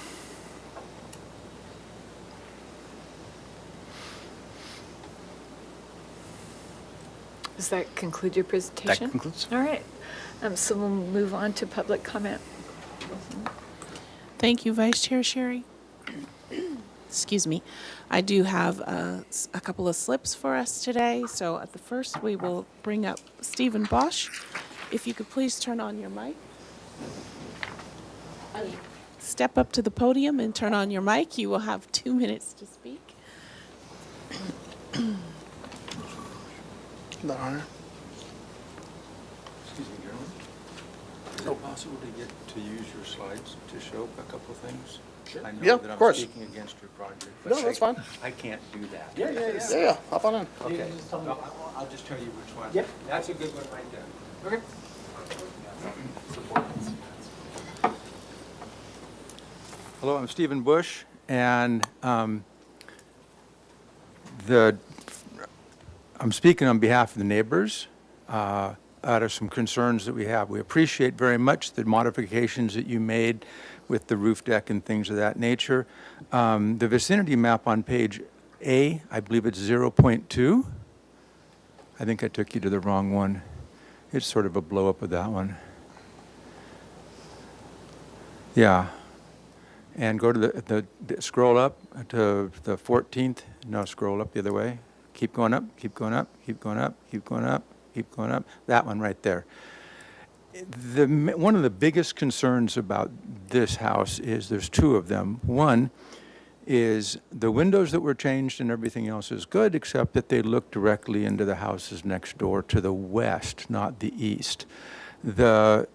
Does that conclude your presentation? That concludes. All right. So we'll move on to public comment. Thank you, Vice Chair Sherry. Excuse me. I do have a couple of slips for us today. So at the first, we will bring up Stephen Bosch. If you could please turn on your mic. Step up to the podium and turn on your mic. You will have 2 minutes to speak. That on there? Excuse me, Carolyn. Is it possible to get to use your slides to show a couple of things? Sure. I know Yeah, that of I'm course. speaking against your project. No, that's fine. I can't do that. Yeah, hop on in. Okay. I'll just tell you which one. Yep. That's a good one right there. Okay. Hello, I'm Stephen Bush, and I'm speaking on behalf of the neighbors out of some concerns that we have. We appreciate very much the modifications that you made with the roof deck and things of that nature. The vicinity map on page A, I believe it's 0.2. I think I took you to the wrong one. It's sort of a blow up of that one. Yeah. And go to the scroll up to the 14th. No, scroll up the other way. Keep going up, keep going up, keep going up, keep going up, keep going up. That one right there. One of the biggest concerns about this house is there's two of them. One is the windows that were changed and everything else is good, except that they look directly into the houses next door to the west, not the east. The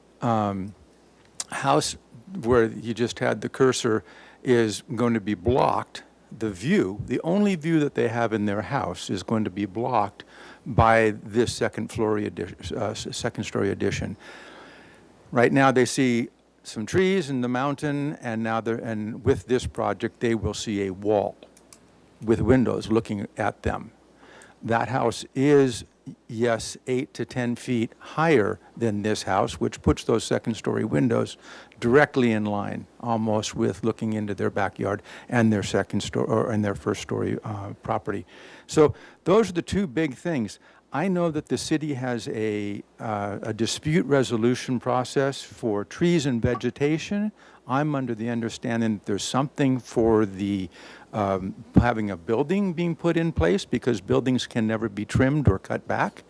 house where you just had the cursor is going to be blocked. The view, the only view that they have in their house is going to be blocked by this second story addition. Right now they see some trees and the mountain, and with this project they will see a wall with windows looking at them. That house is, yes, 8 to 10 feet higher than this house, which puts those second story windows directly in line, almost with looking into their backyard and their second story and their first story property. So those are the two big things. I know that the city has a dispute resolution process for trees and vegetation. I'm under the understanding that there's something for the having a building being put in place because buildings can never be trimmed or cut back.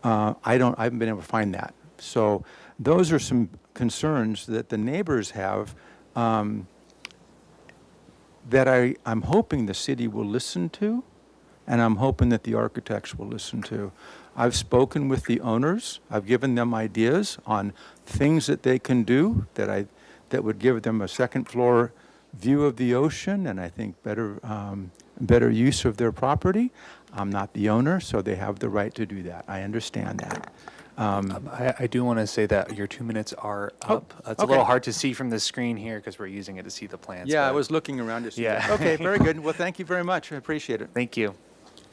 I haven't been able to find that. So those are some concerns that the neighbors have that I'm hoping the city will listen to, and I'm hoping that the architects will listen to. I've spoken with the owners. I've given them ideas on things that they can do that would give them a second floor view of the ocean, and I think better use of their property. I'm not the owner, so they have the right to do that. I understand that. I do want to say that your 2 minutes are up. It's a okay. little hard to see from the screen here because we're using it to see the plants. Yeah, I but- was looking around to see Yeah. that. Okay, very good. Well, thank you very much. I appreciate it. Thank you.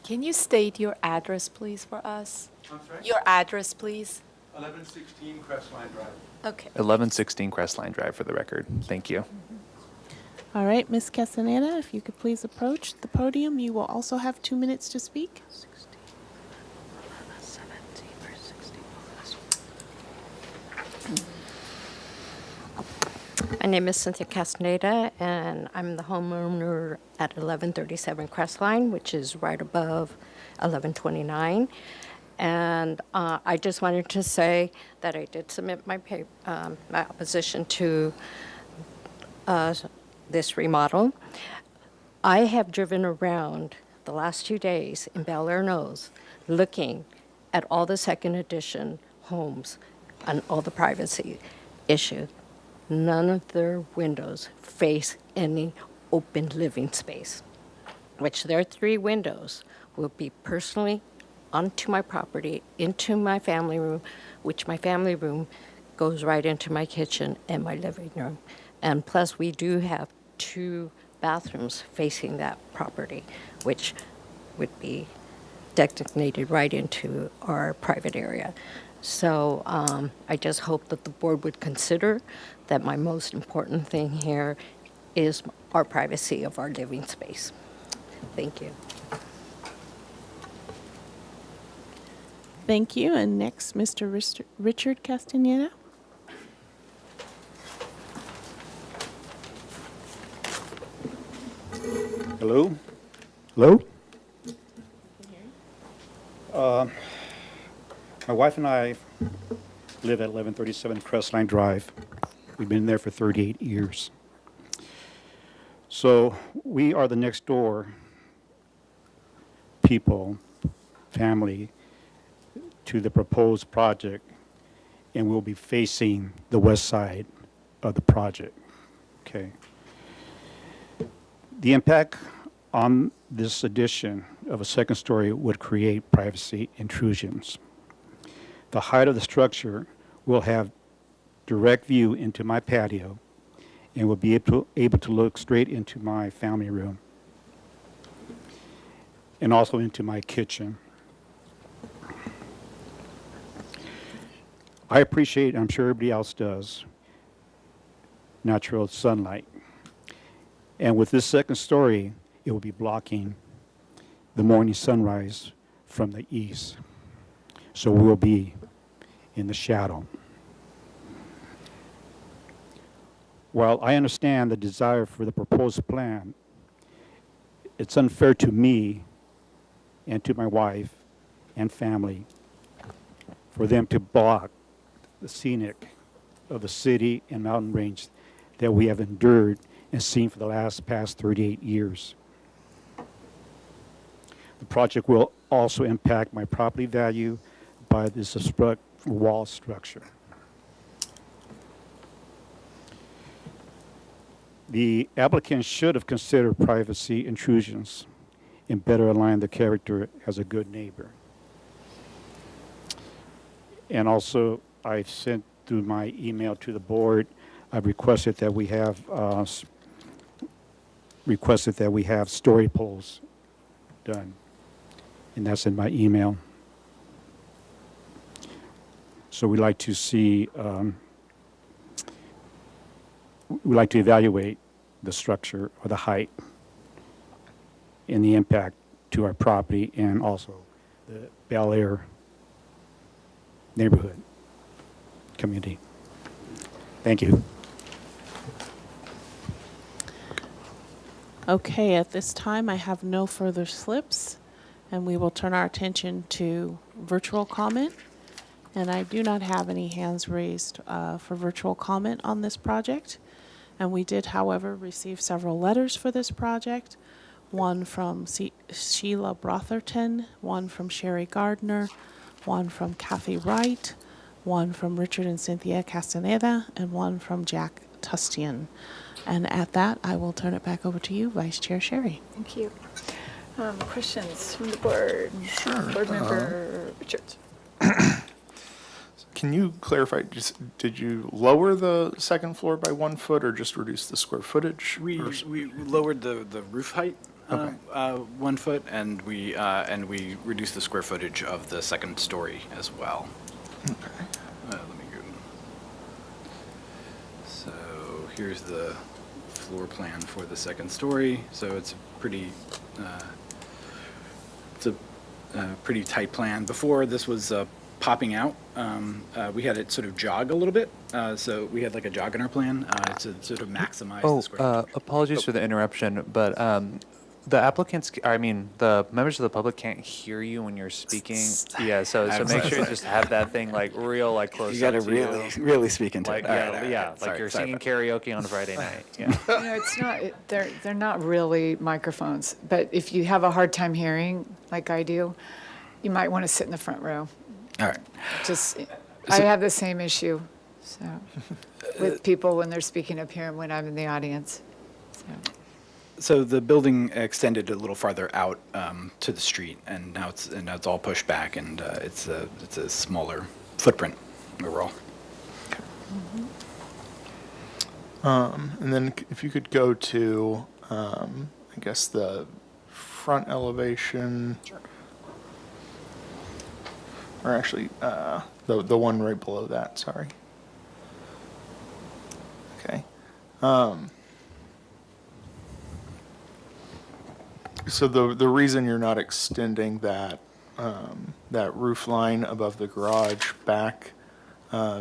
Can you state your address, please, for us? I'm sorry? Your address, please? 1116 Crestline Drive. Okay. 1116 Crestline Drive for the record. Thank you. All right, Ms. Castaneda, if you could please approach the podium. You will also have 2 minutes to speak. My name is Cynthia Castaneda, and I'm the homeowner at 1137 Crestline, which is right above 1129. And I just wanted to say that I did submit my opposition to this remodel. I have driven around the last 2 days in Bel Air Knolls looking at all the second edition homes and all the privacy issues. None of their windows face any open living space, which their 3 windows will be personally onto my property, into my family room, which my family room goes right into my kitchen and my living room. And plus, we do have 2 bathrooms facing that property, which would be designated right into our private area. So I just hope that the board would consider that my most important thing here is our privacy of our living space. Thank you. Thank you. And next, Mr. Richard Castaneda. Hello? Hello? My wife and I live at 1137 Crestline Drive. We've been there for 38 years. So we are the next door people, family, to the proposed project, and we'll be facing the west side of the project. Okay. The impact on this addition of a second story would create privacy intrusions. The height of the structure will have direct view into my patio and will be able to look straight into my family room and also into my kitchen. I appreciate, I'm sure everybody else does, natural sunlight. And with this second story, it will be blocking the morning sunrise from the east. So we'll be in the shadow. While I understand the desire for the proposed plan, it's unfair to me and to my wife and family for them to block the scenic of the city and mountain range that we have endured and seen for the past 38 years. The project will also impact my property value by this wall structure. The applicant should have considered privacy intrusions and better align the character as a good neighbor. And also, I've sent through my email to the board, I've requested that we have story poles done, and that's in my email. So we'd like to see, we'd like to evaluate the structure or the height and the impact to our property and also the Bel Air neighborhood community. Thank you. Okay, at this time, I have no further slips, and we will turn our attention to virtual comment. And I do not have any hands raised for virtual comment on this project. And we did, however, receive several letters for this project. One from Sheila Brotherton, one from Sherry Gardner, one from Kathy Wright, one from Richard and Cynthia Castaneda, and one from Jack Tustian. And at that, I will turn it back over to you, Vice Chair Sherry. Thank you. Questions from the board? Sure. Board member Richards. Can you clarify, did you lower the second floor by 1 foot or just reduce the square footage? We lowered the roof height 1 foot, and we reduced the square footage of the second story as well. Okay. Let me go. So here's the floor plan for the second story. So it's a pretty pretty tight plan. Before this was popping out. We had it sort of jog a little bit. So we had like a jog in our plan to sort of maximize the square footage. Apologies for the interruption, but the applicants, the members of the public can't hear you when you're speaking. Yeah, so make sure you just have that thing like real, like close. You got to up really speak into like, it. Like Sorry, you're sorry singing about karaoke on a Friday night. Yeah. It's not, they're not really microphones, but if you have a hard time hearing, like I do, you might want to sit in the front row. All right. I have the same issue, so, with people when they're speaking up here and when I'm in the audience, so. So the building extended a little farther out to the street, and now it's all pushed back, and it's a smaller footprint overall. And then if you could go to, I guess, the front elevation. Sure. Or actually, the one right below that, sorry. Okay. So the reason you're not extending that that roof line above the garage back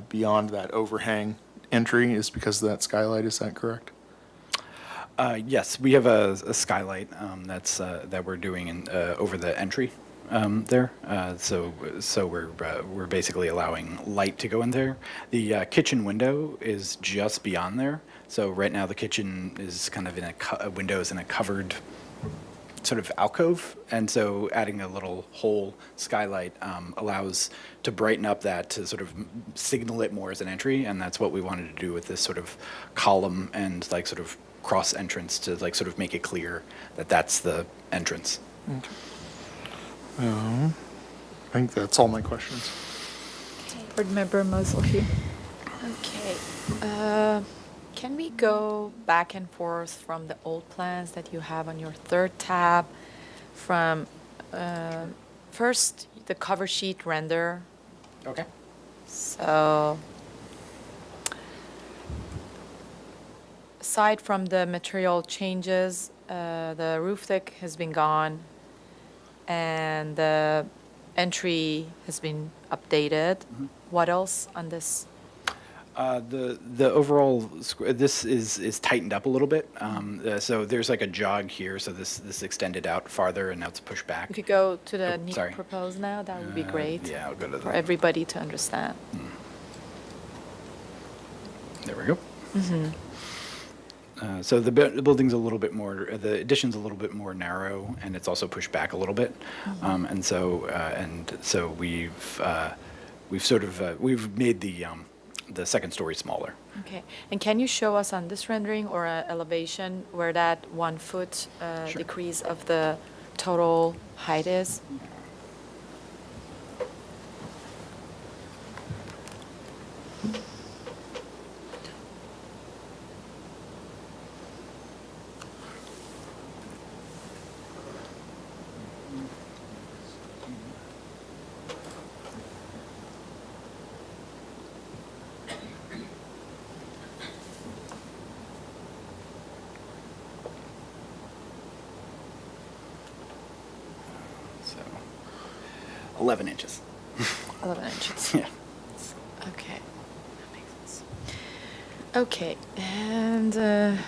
beyond that overhang entry is because of that skylight, is that correct? Yes, we have a skylight that we're doing over the entry there. So we're basically allowing light to go in there. The kitchen window is just beyond there. So right now the kitchen is kind of in a windows in a covered sort of alcove, and so adding a little hole skylight allows to brighten up that, to sort of signal it more as an entry, and that's what we wanted to do with this sort of column and like sort of cross entrance to like sort of make it clear that that's the entrance. Okay. I think that's all my questions. Board member Mosley. Okay. Can we go back and forth from the old plans that you have on your third tab from first the cover sheet render? Okay. So aside from the material changes, the roof thick has been gone and the entry has been updated. Mm-hmm. What else on this? The overall this is tightened up a little bit. So there's like a jog here. So this extended out farther, and now it's pushed back. If you go to the need sorry. proposed now, that would be great. Yeah, I'll go to for everybody to understand. There we go. So the building's a little bit more, the addition's a little bit more narrow, and it's also pushed back a little bit. And so we've sort of we've made the second story smaller. Okay, and can you show us on this rendering or elevation where that 1 foot Sure. decrease of the total height is? So 11 inches. 11 inches. Yeah. Okay, that makes sense. Okay, and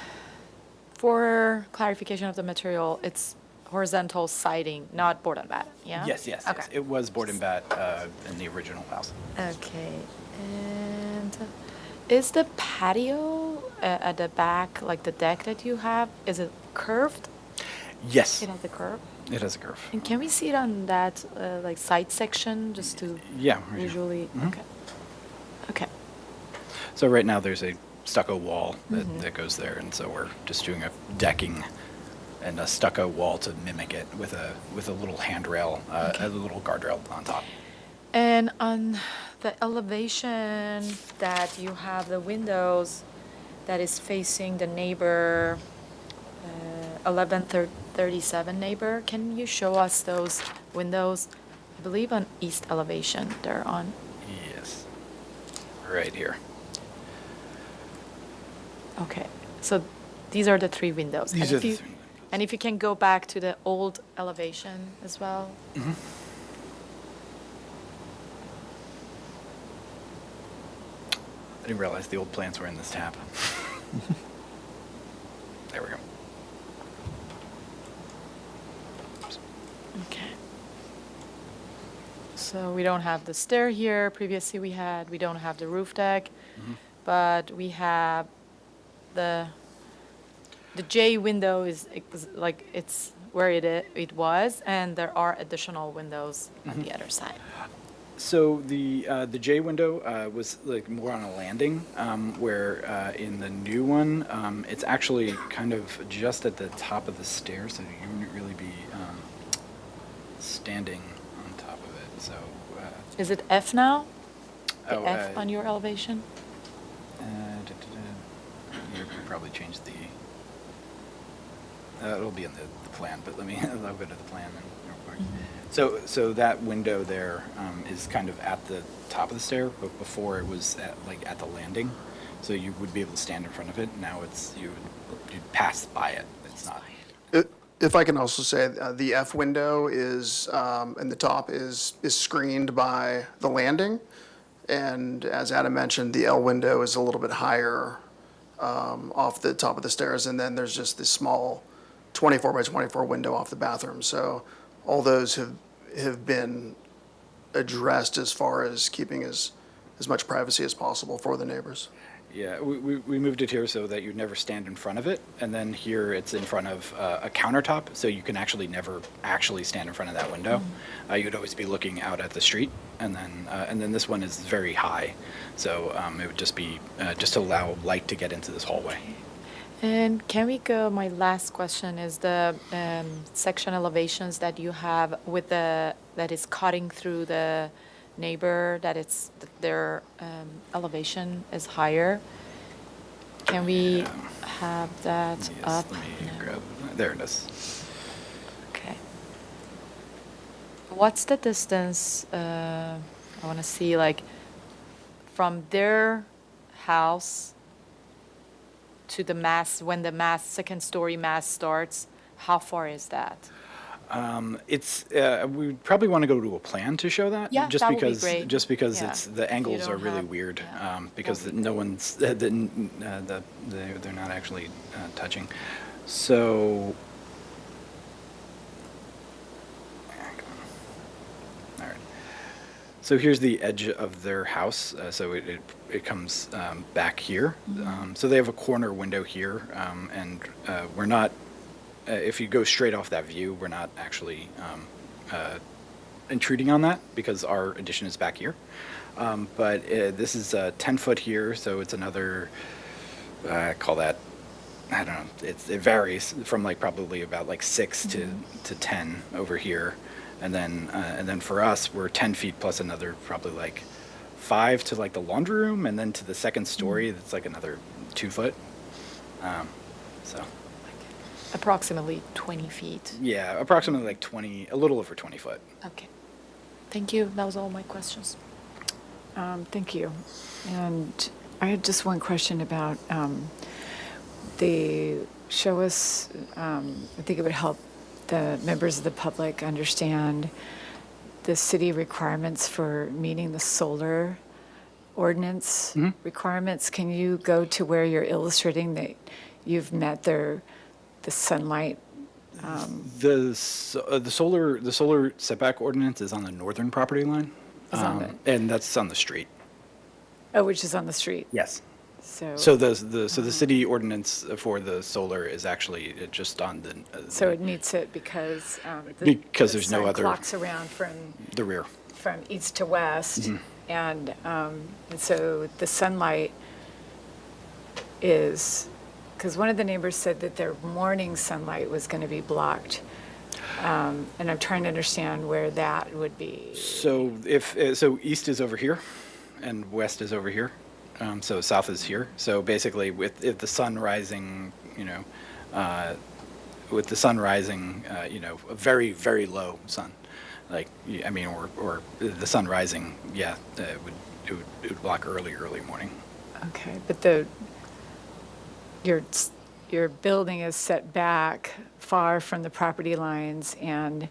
for clarification of the material, it's horizontal siding, not board and batten, yeah? Yes, yes, Okay. yes. It was board and bat in the original house. Okay, and is the patio at the back, like the deck that you have, is it curved? Yes, It has a curve? it has a curve. And can we see it on that, like, side section, just to Yeah, right here. visually? Mhm. Okay. Okay. So right now there's a stucco wall that goes there, and so we're just doing a decking and a stucco wall to mimic it with a little handrail, a little guardrail on top. And on the elevation that you have the windows that is facing the neighbor, 1137 neighbor, can you show us those windows? I believe on east elevation, they're on. Yes, right here. Okay, so these are the three windows. These And are if the you- three windows. And if you can go back to the old elevation as well. I didn't realize the old plants were in this tab. There we go. Okay. So we don't have the stair here. Previously we don't have the roof deck, but we have the J window is like it's where it was, and there are additional windows on the other side. So the J window was like more on a landing, where in the new one, it's actually kind of just at the top of the stairs, so you wouldn't really be standing on top of it. So Is it F now? The Oh, F on your elevation? you probably changed the. It'll be in the plan, but I'll go to the plan then real quick. So that window there is kind of at the top of the stair, but before it was at the landing, so you would be able to stand in front of it. Now you'd pass by it. It's not. If I can also say, the F window is, in the top is screened by the landing. And as Adam mentioned, the L window is a little bit higher off the top of the stairs. And then there's just this small 24 by 24 window off the bathroom. So all those have been addressed as far as keeping as much privacy as possible for the neighbors. Yeah, we moved it here so that you'd never stand in front of it, and then here it's in front of a countertop, so you can actually never actually stand in front of that window. You'd always be looking out at the street, and then this one is very high, so it would just be just to allow light to get into this hallway. And can we go, my last question is the section elevations that you have with that is cutting through the neighbor, their elevation is higher. Can we have that Yes, up? let me No. grab, there it is. Okay. What's the distance, I want to see, like, from their house to the mass, when the second-story mass starts, how far is that? We probably want to go to a plan to show that. Yeah, just that would be because, great. Just because Yeah. it's the angles don't are really have- weird, yeah, because that'd be no one's they're not actually touching. So. All right. So here's the edge of their house. So it comes back here. So they have a corner window here, and we're not. If you go straight off that view, we're not actually intruding on that because our addition is back here. But this is 10 foot here, so it's another, call that, I don't know, it varies from like probably about like 6 to 10 over here. And then for us, we're 10 feet plus another probably like 5 to like the laundry room, and then to the second story, it's like another 2 foot. So. Approximately 20 feet. Yeah, approximately like 20, a little over 20 foot. Okay. Thank you. That was all my questions. Thank you. And I had just one question about they show us, I think it would help the members of the public understand the city requirements for meeting the solar ordinance requirements. Can you go to where you're illustrating that you've met the sunlight? The solar setback ordinance is on the northern property line, Is on and that's on the street. Oh, which is on the street. Yes. So, So the city ordinance for the solar is actually just on the. so it meets it because Because the there's no sun other- clocks around from The rear. east to west, Mm-hmm. and so the sunlight is, because one of the neighbors said that their morning sunlight was going to be blocked, and I'm trying to understand where that would be. So so east is over here, and west is over here. So south is here. So basically, if the sun rising, with the sun rising, a very, very low sun, like, I mean, or the sun rising, yeah, it would block early morning. Okay, but your building is set back far from the property lines and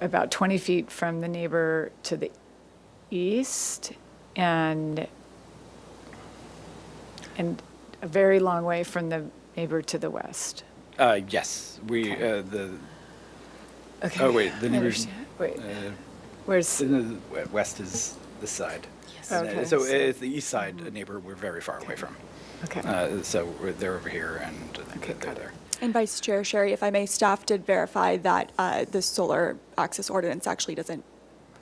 about 20 feet from the neighbor to the east and a very long way from the neighbor to the west. Yes, the. Okay. Oh wait, the I neighbors. understand. Wait, where's, The west is this side. Okay. So it's the east side neighbor we're very far away from. okay. So they're over here and Okay, they're got it. there. And Vice Chair Sherry, if I may, staff did verify that the solar access ordinance actually doesn't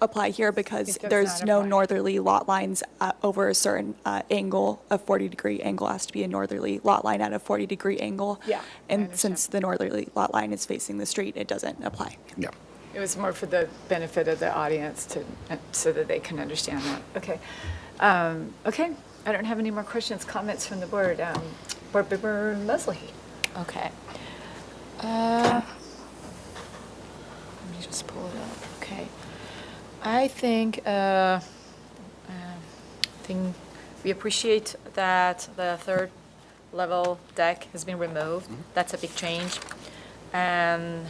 apply here because It does there's not no apply. northerly lot lines over a certain angle, a 40-degree angle has to be a northerly lot line at a 40-degree angle. Yeah, I And understand. since the northerly lot line is facing the street, it doesn't apply. Yeah. It was more for the benefit of the audience so that they can understand that. Okay. Okay, I don't have any more questions, comments from the board. Board Member Leslie. Okay. Let me just pull it up. Okay. I think we appreciate that the third level deck has been removed. That's a big change. And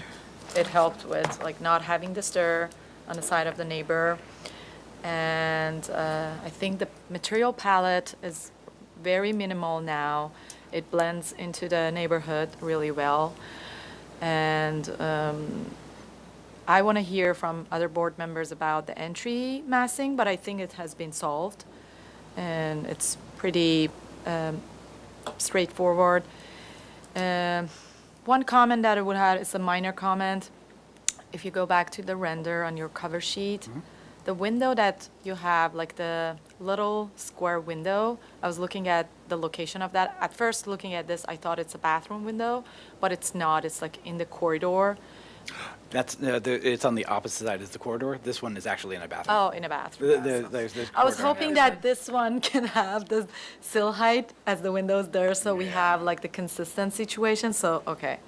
it helped with like not having the stir on the side of the neighbor. And I think the material palette is very minimal now. It blends into the neighborhood really well. And I want to hear from other board members about the entry massing, but I think it has been solved. And it's pretty straightforward. One comment that I would have is a minor comment. If you go back to the render on your cover sheet, the window that you have, like the little square window, I was looking at the location of that. At first, looking at this, I thought it's a bathroom window, but it's not. It's like in the corridor. That's it's on the opposite side as the corridor. This one is actually in a bathroom. Oh, in a bathroom. There's I was corridor. hoping that this one can have the sill height as the windows there, so we have like the consistent situation, so, okay.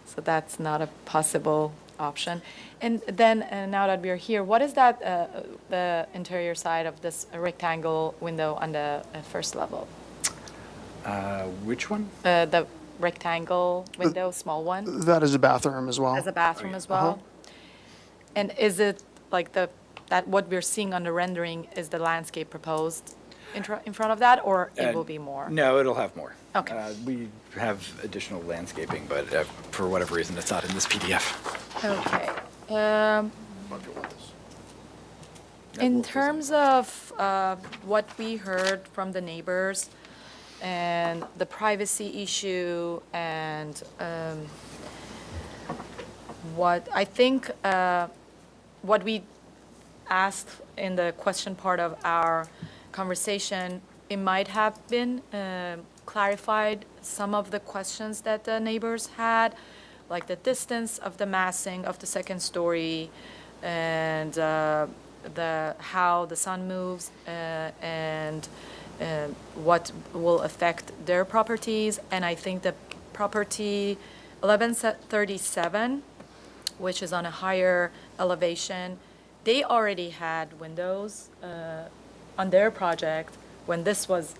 So that's not a possible option. And then, now that we're here, what is that, the interior side of this rectangle window on the first level? Which one? The rectangle window, small one, That is a bathroom as well. as a bathroom as well? And is it like that what we're seeing on the rendering is the landscape proposed in front of that, or it will be more? No, it'll have more. Okay. We have additional landscaping, but for whatever reason, it's not in this PDF. Okay. In terms of what we heard from the neighbors and the privacy issue and what I think what we asked in the question part of our conversation, it might have been clarified some of the questions that the neighbors had, like the distance of the massing of the second story and how the sun moves and what will affect their properties. And I think the property 1137, which is on a higher elevation, they already had windows on their project when this was,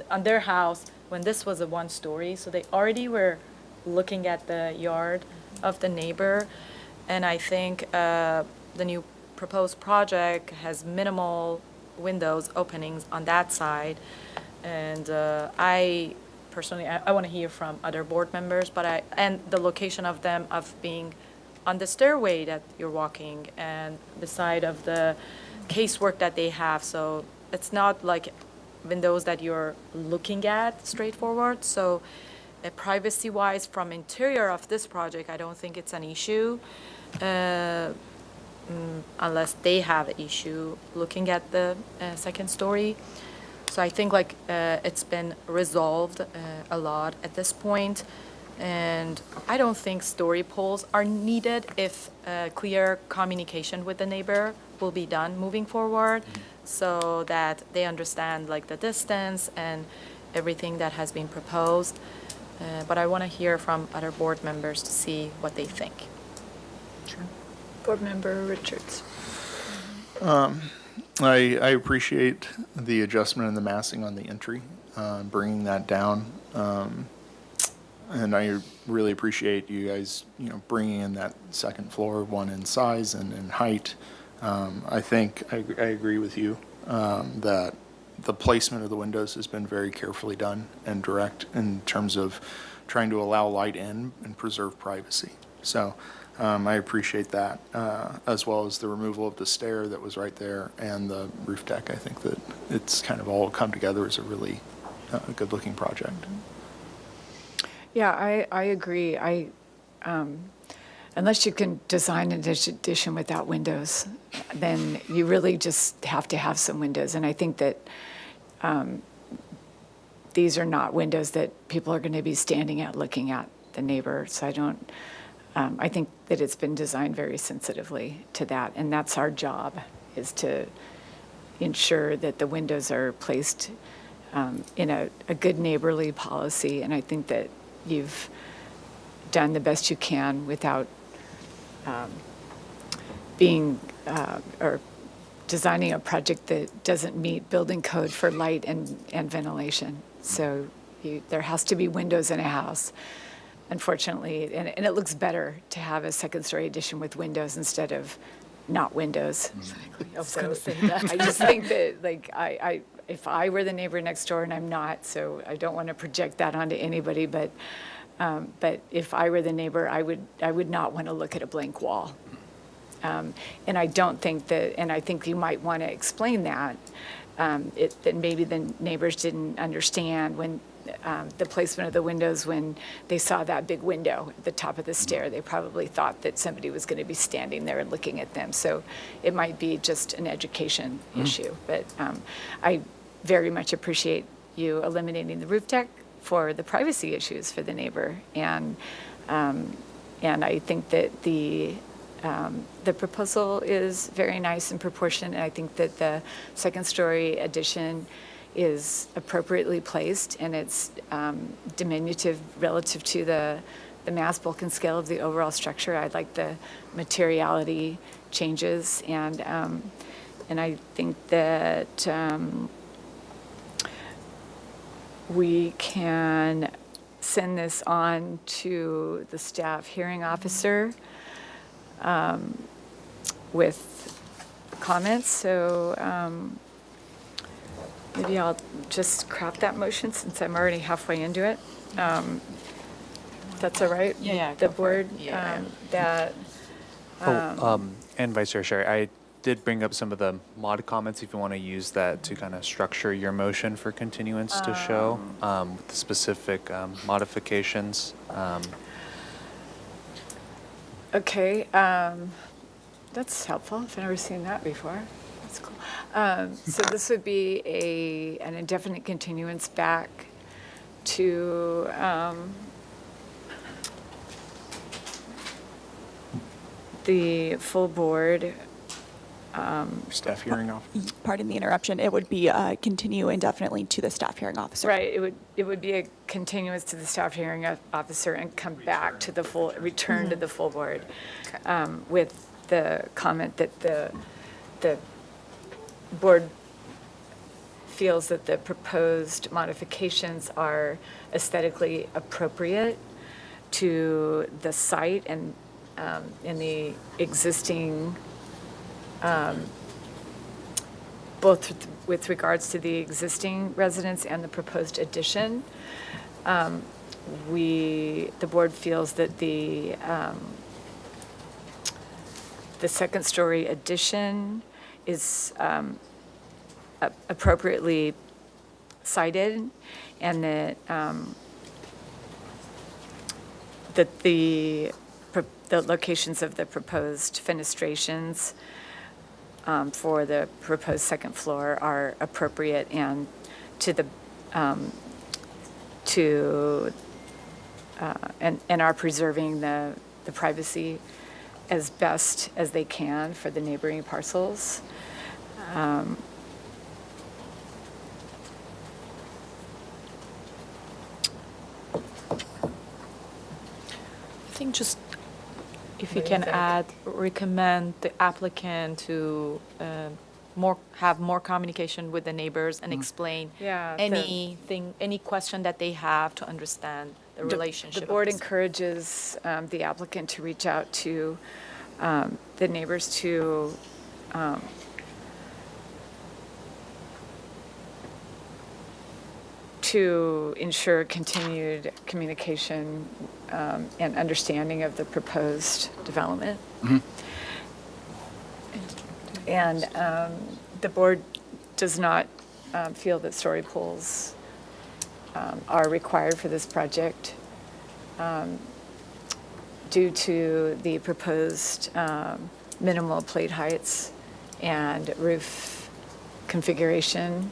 on their house, when this was a one-story. So they already were looking at the yard of the neighbor. And I think the new proposed project has minimal windows openings on that side. And I personally, I want to hear from other board members, and the location of them of being on the stairway that you're walking and beside of the casework that they have. So it's not like windows that you're looking at straightforward. So privacy-wise, from interior of this project, I don't think it's an issue. Unless they have an issue looking at the second story. So I think like it's been resolved a lot at this point, and I don't think story poles are needed if clear communication with the neighbor will be done moving forward, so that they understand like the distance and everything that has been proposed. But I want to hear from other board members to see what they think. Board Member Richards. I appreciate the adjustment in the massing on the entry, bringing that down. And I really appreciate you guys, bringing in that second floor, one in size and in height. I think I agree with you that the placement of the windows has been very carefully done and direct in terms of trying to allow light in and preserve privacy. So I appreciate that, as well as the removal of the stair that was right there and the roof deck. I think that it's kind of all come together as a really good-looking project. Yeah, I agree. Unless you can design an addition without windows, then you really just have to have some windows. And I think that these are not windows that people are going to be standing at looking at the neighbor. So I think that it's been designed very sensitively to that. And that's our job, is to ensure that the windows are placed in a good neighborly policy. And I think that you've done the best you can without or designing a project that doesn't meet building code for light and ventilation. So there has to be windows in a house, unfortunately, and it looks better to have a second-story addition with windows instead of not windows. I was going to say that. I just think that, like, if I were the neighbor next door, and I'm not, so I don't want to project that onto anybody, but if I were the neighbor, I would not want to look at a blank wall. And I don't think that, and I think you might want to explain that, that maybe the neighbors didn't understand when the placement of the windows when they saw that big window at the top of the stair. They probably thought that somebody was going to be standing there and looking at them. So it might be just an education issue. But I very much appreciate you eliminating the roof deck for the privacy issues for the neighbor. And I think that the proposal is very nice and proportioned, and I think that the second-story addition is appropriately placed, and it's diminutive relative to the mass, bulk, and scale of the overall structure. I like the materiality changes, and I think that we can send this on to the staff hearing officer with comments. So maybe I'll just craft that motion since I'm already halfway into it. That's all right? Yeah, The go for board, it. Yeah. that, And Vice Chair Sherry, I did bring up some of the mod comments if you want to use that to kind of structure your motion for continuance to show with the specific modifications. okay, that's helpful. I've never seen that before. That's cool. So this would be an indefinite continuance back to the full board. Staff hearing officer. Pardon the interruption. It would be continue indefinitely to the staff hearing officer. Right, it would be a continuance to the staff hearing officer and come back to the full, return to the full board with the comment that the board feels that the proposed modifications are aesthetically appropriate to the site and in the existing both with regards to the existing residence and the proposed addition. The board feels that the second-story addition is appropriately cited, and that the locations of the proposed fenestrations for the proposed second floor are appropriate and and are preserving the privacy as best as they can for the neighboring parcels. I think just if you can add, recommend the applicant to have more communication with the neighbors and explain any question that they have to understand the relationship. The board encourages the applicant to reach out to the neighbors to ensure continued communication and understanding of the proposed development. And the board does not feel that story poles are required for this project due to the proposed minimal plate heights and roof configuration.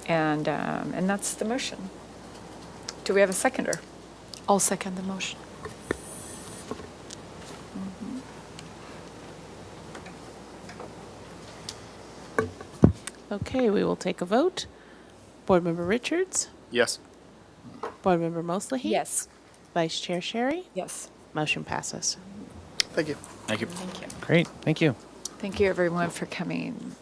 And that's the motion. Do we have a seconder? I'll second the motion. Okay, we will take a vote. Board Member Richards? Yes. Board Member Moslehy? Yes. Vice Chair Sherry? Yes. Motion passes. Thank you. Thank you. Thank you. Great, thank you. Thank you, everyone, for coming.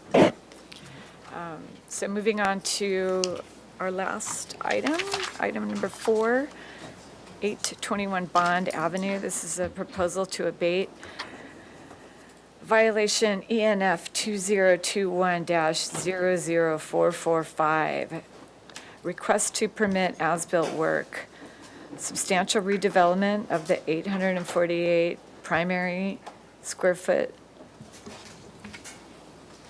So moving on to our last item, item number 4, 821 Bond Avenue. This is a proposal to abate violation ENF 2021-00445. Request to permit as-built work. Substantial redevelopment of the 848 primary square foot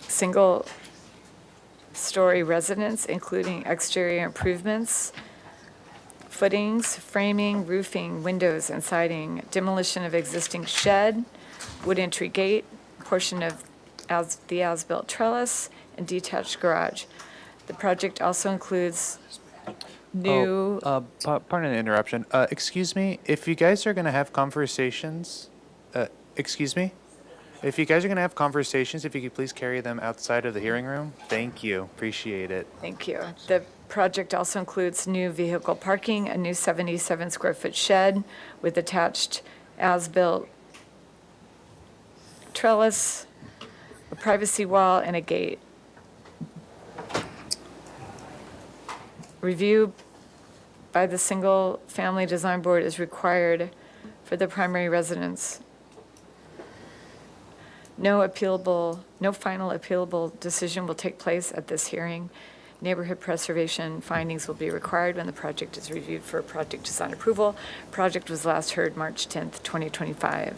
single-story residence, including exterior improvements, footings, framing, roofing, windows, and siding, demolition of existing shed, wood entry gate, portion of the as-built trellis, and detached garage. The project also includes new... Pardon the interruption. Excuse me, if you guys are going to have conversations, if you guys are going to have conversations, if you could please carry them outside of the hearing room. Thank you. Appreciate it. Thank you. The project also includes new vehicle parking, a new 77 square foot shed with attached as-built trellis, a privacy wall, and a gate. Review by the Single Family Design Board is required for the primary residence. No final appealable decision will take place at this hearing. Neighborhood preservation findings will be required when the project is reviewed for project design approval. Project was last heard March 10th, 2025.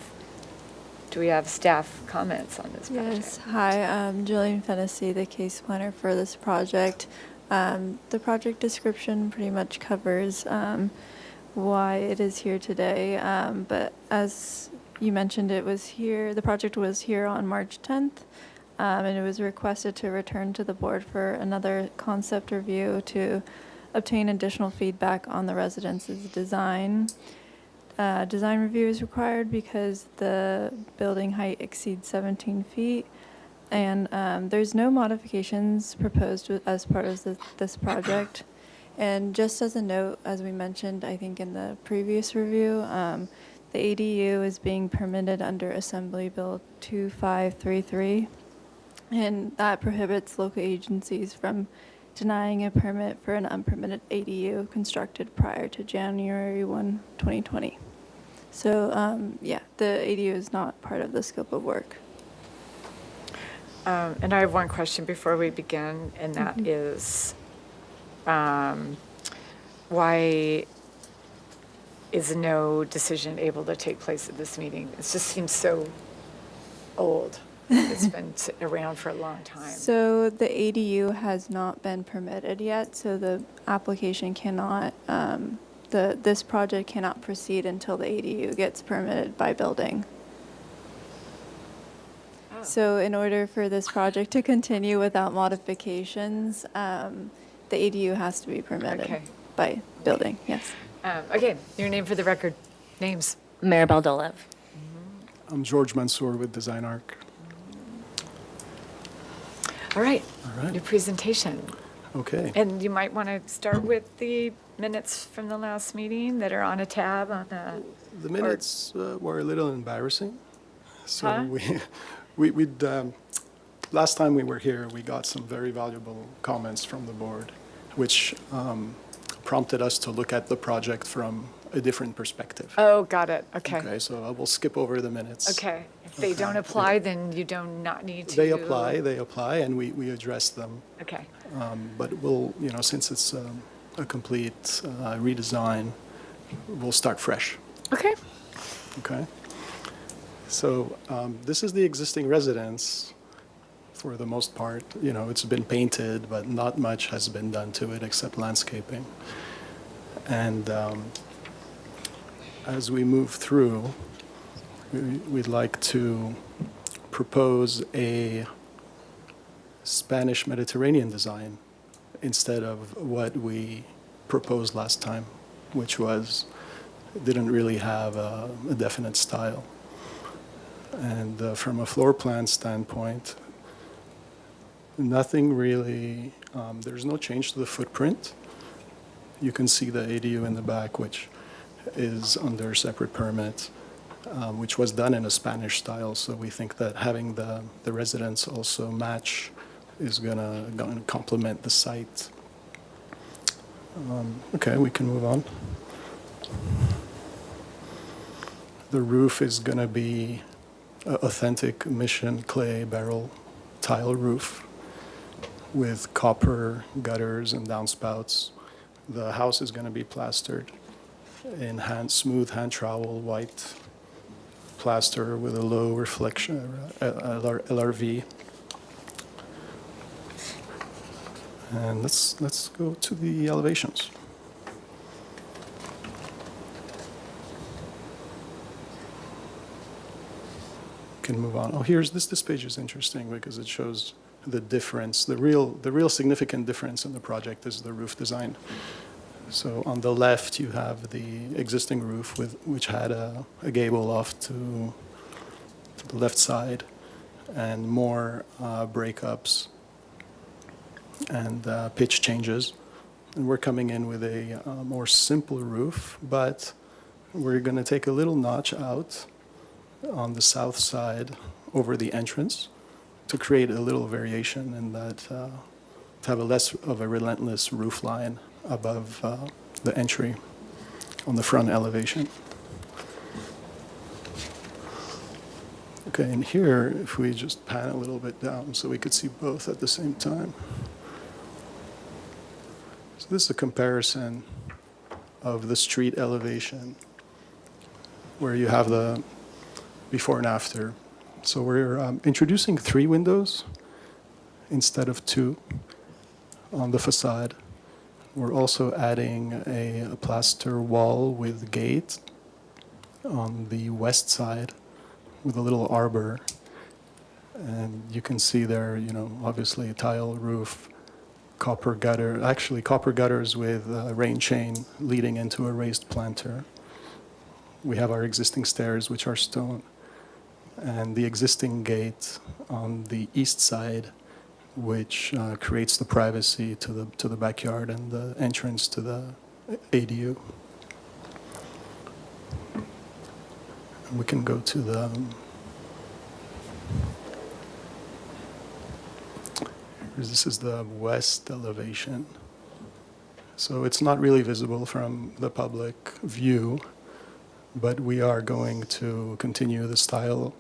Do we have staff comments on this project? Yes. Hi, I'm Jillian Fennessy, the case planner for this project. The project description pretty much covers why it is here today, but as you mentioned, the project was here on March 10th, and it was requested to return to the board for another concept review to obtain additional feedback on the residence's design. Design review is required because the building height exceeds 17 feet, and there's no modifications proposed as part of this project. And just as a note, as we mentioned, I think in the previous review, the ADU is being permitted under Assembly Bill 2533, and that prohibits local agencies from denying a permit for an unpermitted ADU constructed prior to January 1, 2020. So, yeah, the ADU is not part of the scope of work. And I have one question before we begin, and that is, why is no decision able to take place at this meeting? It just seems so old. It's been around for a long time. So the ADU has not been permitted yet, so the application cannot, this project cannot proceed until the ADU gets permitted by building. So in order for this project to continue without modifications, the ADU has to be permitted Okay. by building, yes. Okay, your name for the record. Names. Maribel Dolev. I'm George Mansour with Design Arc. All right. All right. Your presentation. Okay. And you might want to start with the minutes from the last meeting that are on a tab on the. The minutes were a little embarrassing. So Huh? we'd last time we were here, we got some very valuable comments from the board, which prompted us to look at the project from a different perspective. Oh, got it. Okay. Okay, so I will skip over the minutes. Okay. If they don't apply, then you do not need to. They apply, and we address them. Okay. But we'll, since it's a complete redesign, we'll start fresh. Okay. Okay. So this is the existing residence for the most part. It's been painted, but not much has been done to it except landscaping. And as we move through, we'd like to propose a Spanish Mediterranean design instead of what we proposed last time, which didn't really have a definite style. And from a floor plan standpoint, nothing really, there's no change to the footprint. You can see the ADU in the back, which is under separate permit, which was done in a Spanish style. So we think that having the residents also match is gonna complement the site. Okay, we can move on. The roof is gonna be authentic Mission clay barrel tile roof with copper gutters and downspouts. The house is going to be plastered in smooth hand trowel white plaster with a low reflection LRV. And let's go to the elevations. Can move on. Oh, this page is interesting because it shows the difference. The real significant difference in the project is the roof design. So on the left you have the existing roof which had a gable off to the left side and more breakups and pitch changes. And we're coming in with a more simple roof, but we're going to take a little notch out on the south side over the entrance to create a little variation in that, to have less of a relentless roof line above the entry on the front elevation. Okay, and here, if we just pan a little bit down so we could see both at the same time. So this is a comparison of the street elevation where you have the before and after. So we're introducing 3 windows instead of 2 on the facade. We're also adding a plaster wall with gate on the west side with a little arbor. And you can see there, obviously a tile roof, copper gutters with a rain chain leading into a raised planter. We have our existing stairs, which are stone, and the existing gate on the east side, which creates the privacy to the backyard and the entrance to the ADU. And we can go to the this is the west elevation. So it's not really visible from the public view, but we are going to continue the style.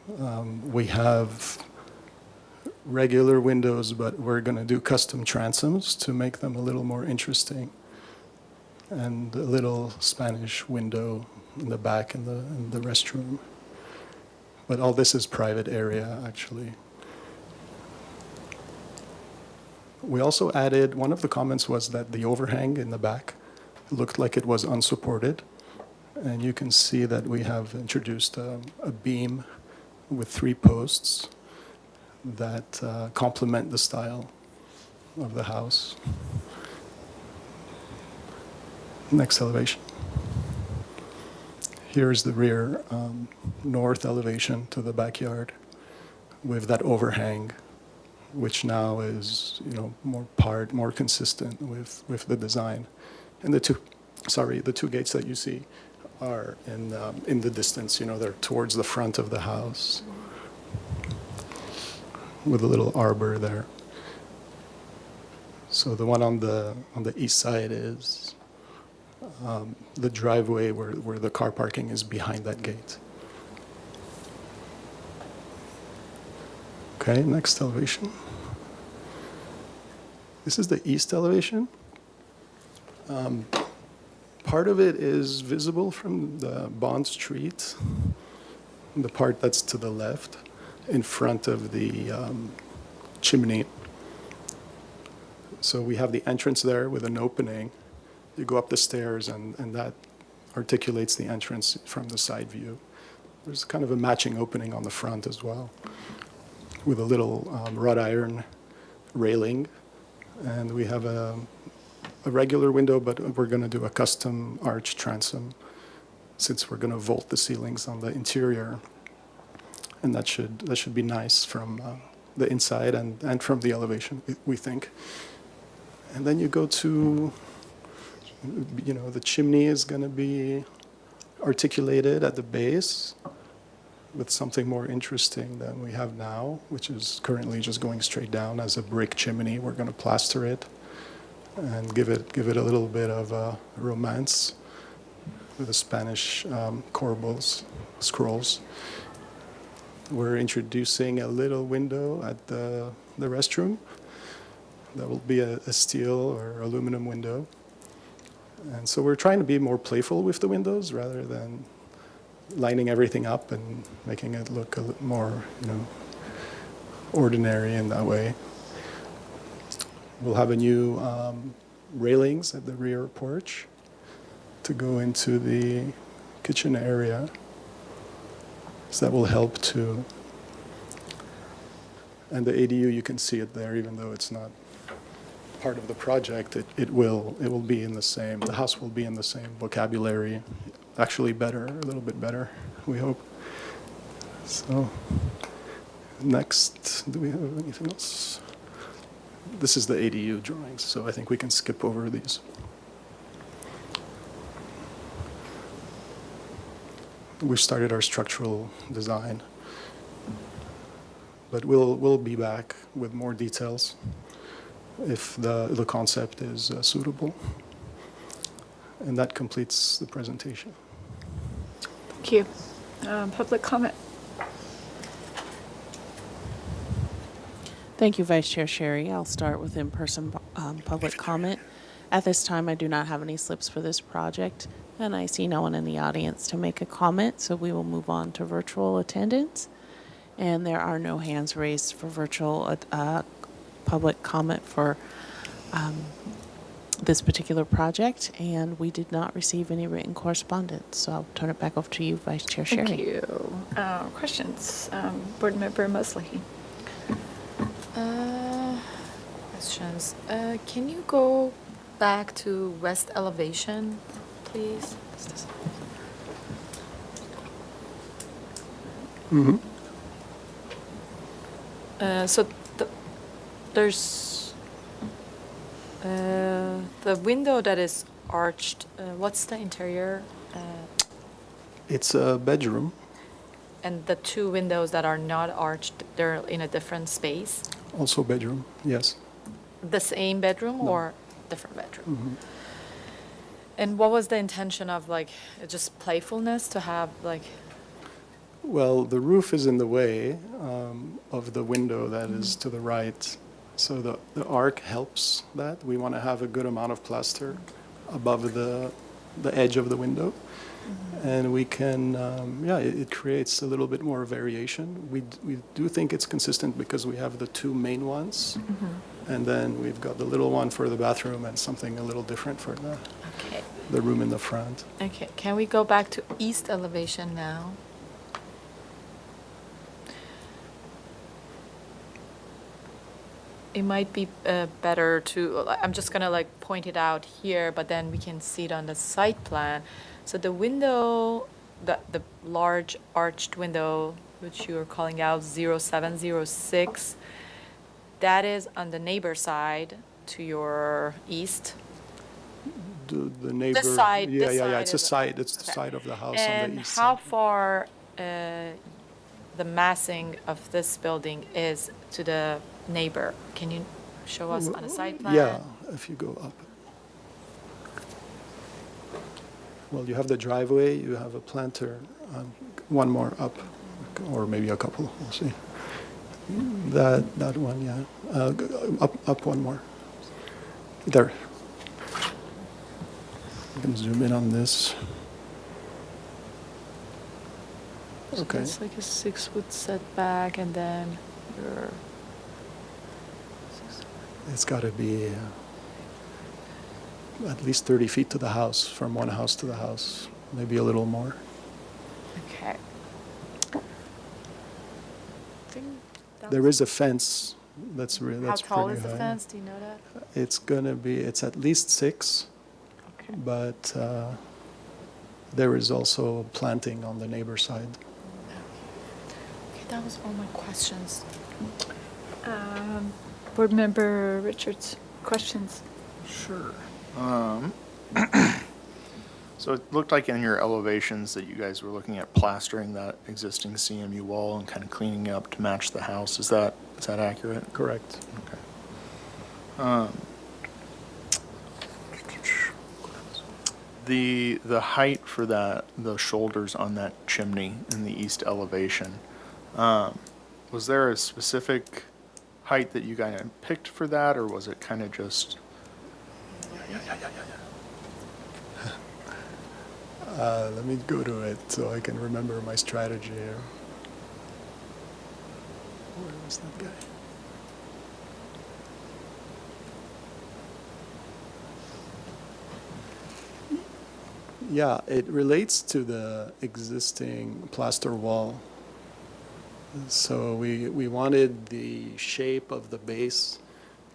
We have regular windows, but we're going to do custom transoms to make them a little more interesting. And a little Spanish window in the back in the restroom. But all this is private area, actually. We also added, one of the comments was that the overhang in the back looked like it was unsupported. And you can see that we have introduced a beam with 3 posts that complement the style of the house. Next elevation. Here's the rear north elevation to the backyard with that overhang, which now is, more consistent with the design. And the two gates that you see are in the distance. They're towards the front of the house with a little arbor there. So the one on the east side is the driveway where the car parking is behind that gate. Okay, next elevation. This is the east elevation. Part of it is visible from the Bond Street, the part that's to the left, in front of the chimney. So we have the entrance there with an opening. You go up the stairs, and that articulates the entrance from the side view. There's kind of a matching opening on the front as well, with a little wrought iron railing. And we have a regular window, but we're going to do a custom arch transom, since we're going to vault the ceilings on the interior. And that should be nice from the inside and from the elevation, we think. And then you go to, the chimney is going to be articulated at the base with something more interesting than we have now, which is currently just going straight down as a brick chimney. We're going to plaster it and give it a little bit of romance with the Spanish corbels, scrolls. We're introducing a little window at the restroom. That will be a steel or aluminum window. And so we're trying to be more playful with the windows rather than lining everything up and making it look a little more, ordinary in that way. We'll have a new railings at the rear porch to go into the kitchen area. So that will help too. And the ADU, you can see it there, even though it's not part of the project. It will be in the house will be in the same vocabulary, actually better, a little bit better, we hope. So next, do we have anything else? This is the ADU drawings, so I think we can skip over these. We started our structural design, but we'll be back with more details if the concept is suitable. And that completes the presentation. Thank you. Public comment. Thank you, Vice Chair Sherry. I'll start with in-person public comment. At this time, I do not have any slips for this project, and I see no one in the audience to make a comment, so we will move on to virtual attendance. And there are no hands raised for virtual public comment for this particular project, and we did not receive any written correspondence. So I'll turn it back over to you, Vice Chair Sherry. Thank you. Questions? Board Member Mosley. Questions. Can you go back to west elevation, please? Mm-hmm. So there's the window that is arched. What's the interior? It's a bedroom. And the 2 windows that are not arched, they're in a different space? Also bedroom, yes. The same bedroom No. or different bedroom? Mm-hmm. And what was the intention of like, just playfulness to have like, Well, the roof is in the way of the window that is to the right. So the arc helps that. We want to have a good amount of plaster above the edge of the window. And we can, it creates a little bit more variation. We do think it's consistent because we have the two main ones. And then we've got the little one for the bathroom and something a little different for okay. the room in the front. Okay, can we go back to east elevation now? It might be better to, I'm just gonna like point it out here, but then we can see it on the site plan. So the window, the large arched window, which you are calling out 0706, that is on the neighbor side to your east. The neighbor. side- Yeah, this yeah, yeah. side It's a is- side. It's the okay. side of the house on And the east how side. far the massing of this building is to the neighbor? Can you show us on a site plan? Yeah, if you go up. Well, you have the driveway, you have a planter, one more up, or maybe a couple, we'll see. That one, yeah. Up one more. There. You can zoom in on this. So Okay. it's like a 6-foot setback, and then your. It's got to be at least 30 feet to the house, from one house to the house, maybe a little more. Okay. There is a fence that's How that's tall pretty is the high. fence? Do you know that? It's at least 6, Okay. but there is also planting on the neighbor side. Okay, that was all my questions. Board Member Richards, questions? Sure. So it looked like in your elevations that you guys were looking at plastering that existing CMU wall and kind of cleaning it up to match the house. Is that accurate? Correct. Okay. The height for the shoulders on that chimney in the east elevation, was there a specific height that you guys picked for that, or was it kind of just? Let me go to it so I can remember my strategy here. Where was that guy? Yeah, it relates to the existing plaster wall. So we wanted the shape of the base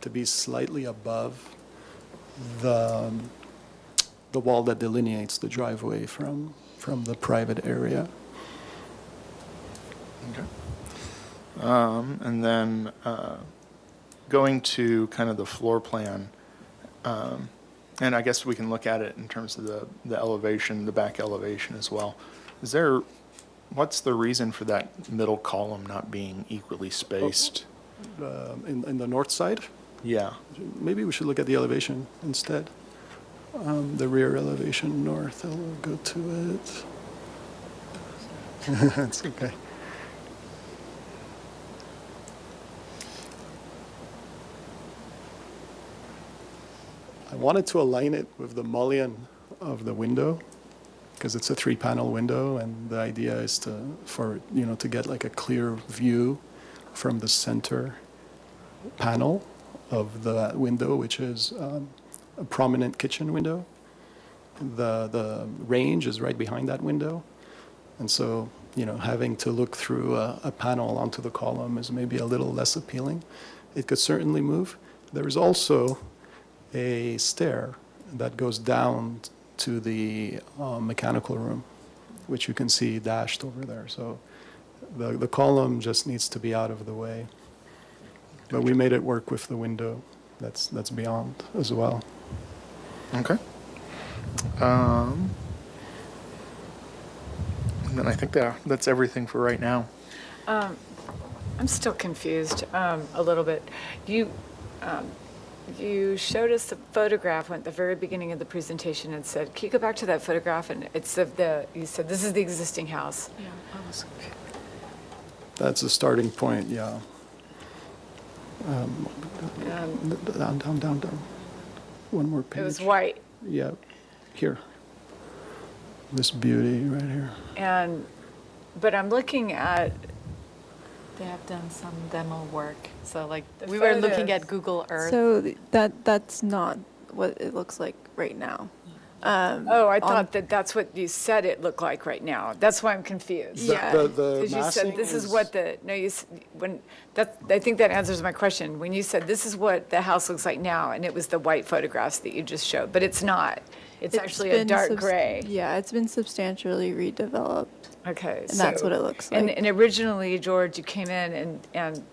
to be slightly above the wall that delineates the driveway from the private area. Okay. And then going to kind of the floor plan, and I guess we can look at it in terms of the elevation, the back elevation as well. What's the reason for that middle column not being equally spaced? In the north side? Yeah. Maybe we should look at the elevation instead. The rear elevation north, I'll go to it. It's okay. I wanted to align it with the mullion of the window because it's a 3-panel window, and the idea is to get like a clear view from the center panel of the window, which is a prominent kitchen window. The range is right behind that window, and so having to look through a panel onto the column is maybe a little less appealing. It could certainly move. There is also a stair that goes down to the mechanical room, which you can see dashed over there. So the column just needs to be out of the way. But we made it work with the window that's beyond as well. Okay. And then I think that's everything for right now. I'm still confused a little bit. you showed us the photograph at the very beginning of the presentation and said, can you go back to that photograph? And it's of you said, this is the existing house. Yeah, I was. That's the starting point, yeah. Down. One more page. It was white. Yep, here. This beauty right here. But I'm looking at, They have done some demo work, so like, The we were looking photos. at Google Earth. So that's not what it looks like right now. I thought that's what you said it looked like right now. That's why I'm confused. Yeah. The Because you said massing this is what I think that answers my question. When you said this is what the house looks like now, and it was the white photographs that you just showed, but it's not. It's actually a been dark gray. Yeah, it's been substantially redeveloped. Okay. And that's what it looks like. And originally, George, you came in and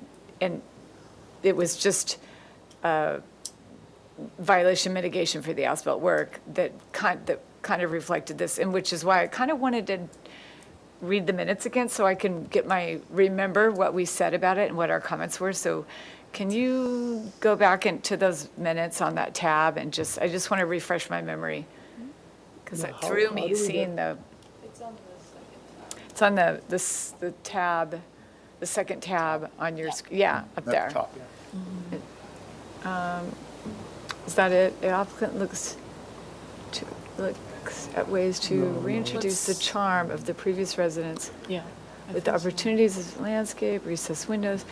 it was just violation mitigation for the asphalt work that kind of reflected this, and which is why I kind of wanted to read the minutes again so I can remember what we said about it and what our comments were. So can you go back into those minutes on that tab and I just want to refresh my memory? Because it threw me seeing it's on the tab, the second tab on your screen. Yeah, up there. Top, yeah. Is that it? The applicant looks at ways to reintroduce the charm of the previous residence Yeah. with the opportunities of landscape, recessed windows,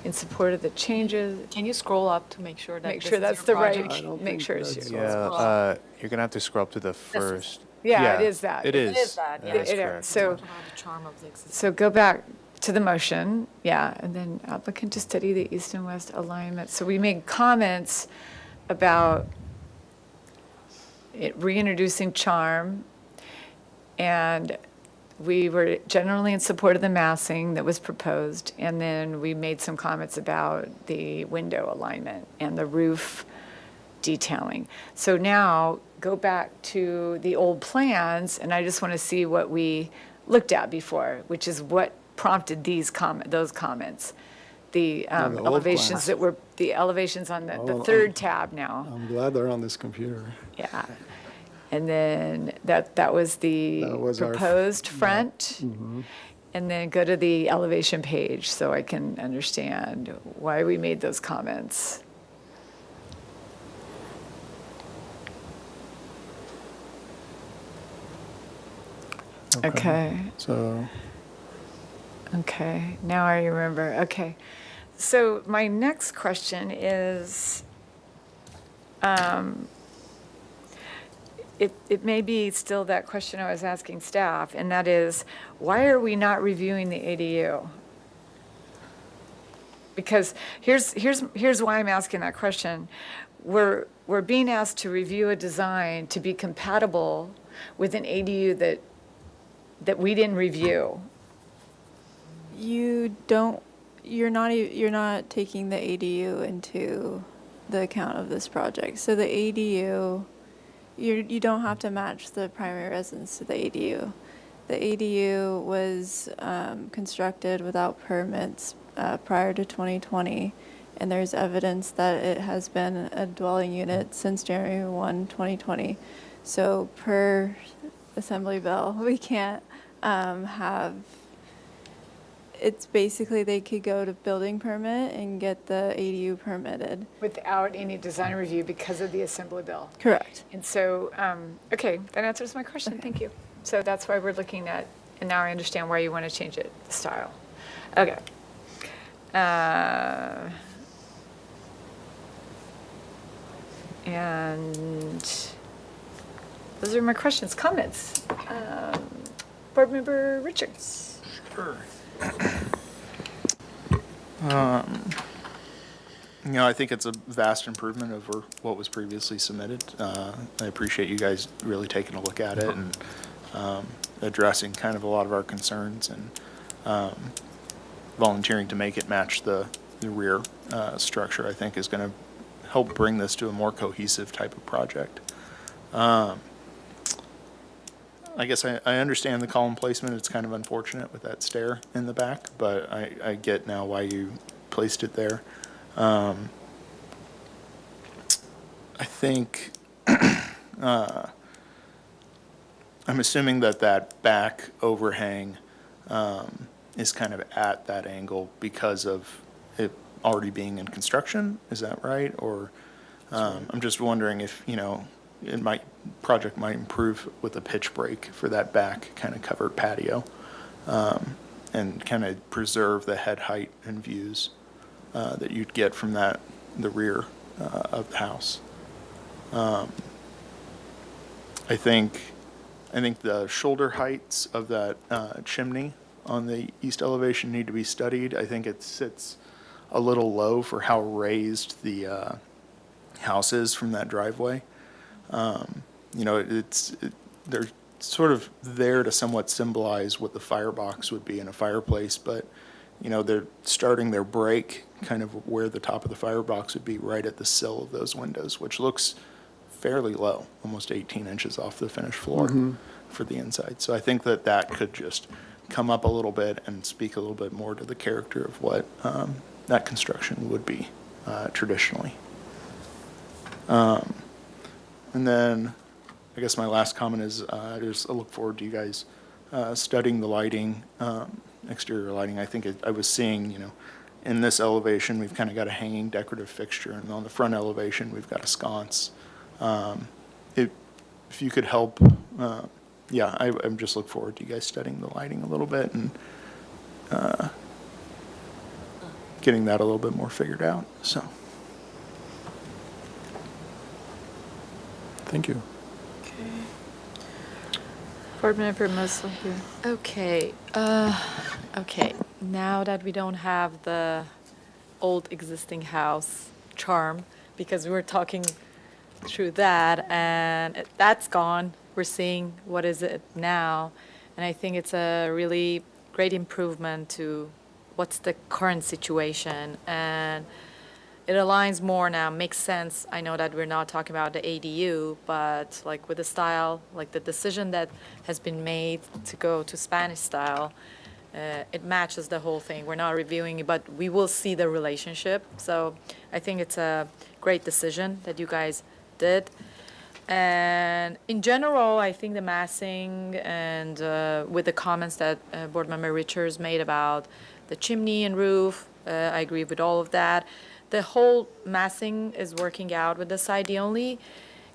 in support of the changes. Can you scroll up to make sure that Make this sure is that's your the project? right, make sure it's yours. Yeah, you're gonna have to scroll up to the first. Yeah, it is that. It is. It is that, yeah. That is It is. correct. So, Talk about the charm of the existing. so go back to the motion, yeah, and then applicant to study the east and west alignment. So we made comments about it reintroducing charm, and we were generally in support of the massing that was proposed, and then we made some comments about the window alignment and the roof detailing. So now, go back to the old plans, and I just want to see what we looked at before, which is what prompted those comments. The old elevations plans. that were, the elevations on the Oh, third tab now. I'm glad they're on this computer. Yeah. And then that was the That was our- proposed front. Mm-hmm. And then go to the elevation page so I can understand why we made those comments. Okay. So, Okay, now I remember. Okay. So my next question is, it may be still that question I was asking staff, and that is, why are we not reviewing the ADU? Because here's why I'm asking that question. We're being asked to review a design to be compatible with an ADU that we didn't review. You're not taking the ADU into the account of this project. So the ADU, you don't have to match the primary residence to the ADU. The ADU was constructed without permits prior to 2020, and there's evidence that it has been a dwelling unit since January 1, 2020. So per Assembly Bill, we can't have, it's basically they could go to building permit and get the ADU permitted. Without any design review because of the Assembly Bill. Correct. And so, okay, that answers my question, thank you. So that's why we're looking at, and now I understand why you want to change it, the style. Okay. And those are my questions, comments. Board Member Richards. Sure. I think it's a vast improvement over what was previously submitted. I appreciate you guys really taking a look at it and addressing kind of a lot of our concerns and volunteering to make it match the rear structure, I think is going to help bring this to a more cohesive type of project. I guess I understand the column placement. It's kind of unfortunate with that stair in the back, but I get now why you placed it there. I think, I'm assuming that that back overhang is kind of at that angle because of it already being in construction. Is that right? Or I'm just wondering if, project might improve with a pitch break for that back kind of covered patio, and kind of preserve the head height and views that you'd get from the rear of the house. I think the shoulder heights of that chimney on the east elevation need to be studied. I think it sits a little low for how raised the house is from that driveway. They're sort of there to somewhat symbolize what the firebox would be in a fireplace, but they're starting their break kind of where the top of the firebox would be, right at the sill of those windows, which looks fairly low, almost 18 inches off the finished floor for the inside. So I think that could just come up a little bit and speak a little bit more to the character of what that construction would be traditionally. And then I guess my last comment is I look forward to you guys studying the lighting, exterior lighting. I think I was seeing, in this elevation, we've kind of got a hanging decorative fixture, and on the front elevation, we've got a sconce. If you could help, I'm just look forward to you guys studying the lighting a little bit and getting that a little bit more figured out. So, thank you. Board Member Mosley here. Okay, okay. Now that we don't have the old existing house charm, because we were talking through that, and that's gone. We're seeing what is it now, and I think it's a really great improvement to what's the current situation, and it aligns more now, makes sense. I know that we're not talking about the ADU, but like with the style, like the decision that has been made to go to Spanish style, it matches the whole thing. We're not reviewing it, but we will see the relationship. So I think it's a great decision that you guys did. And in general, I think the massing and with the comments that Board Member Richards made about the chimney and roof, I agree with all of that. The whole massing is working out with the side. The only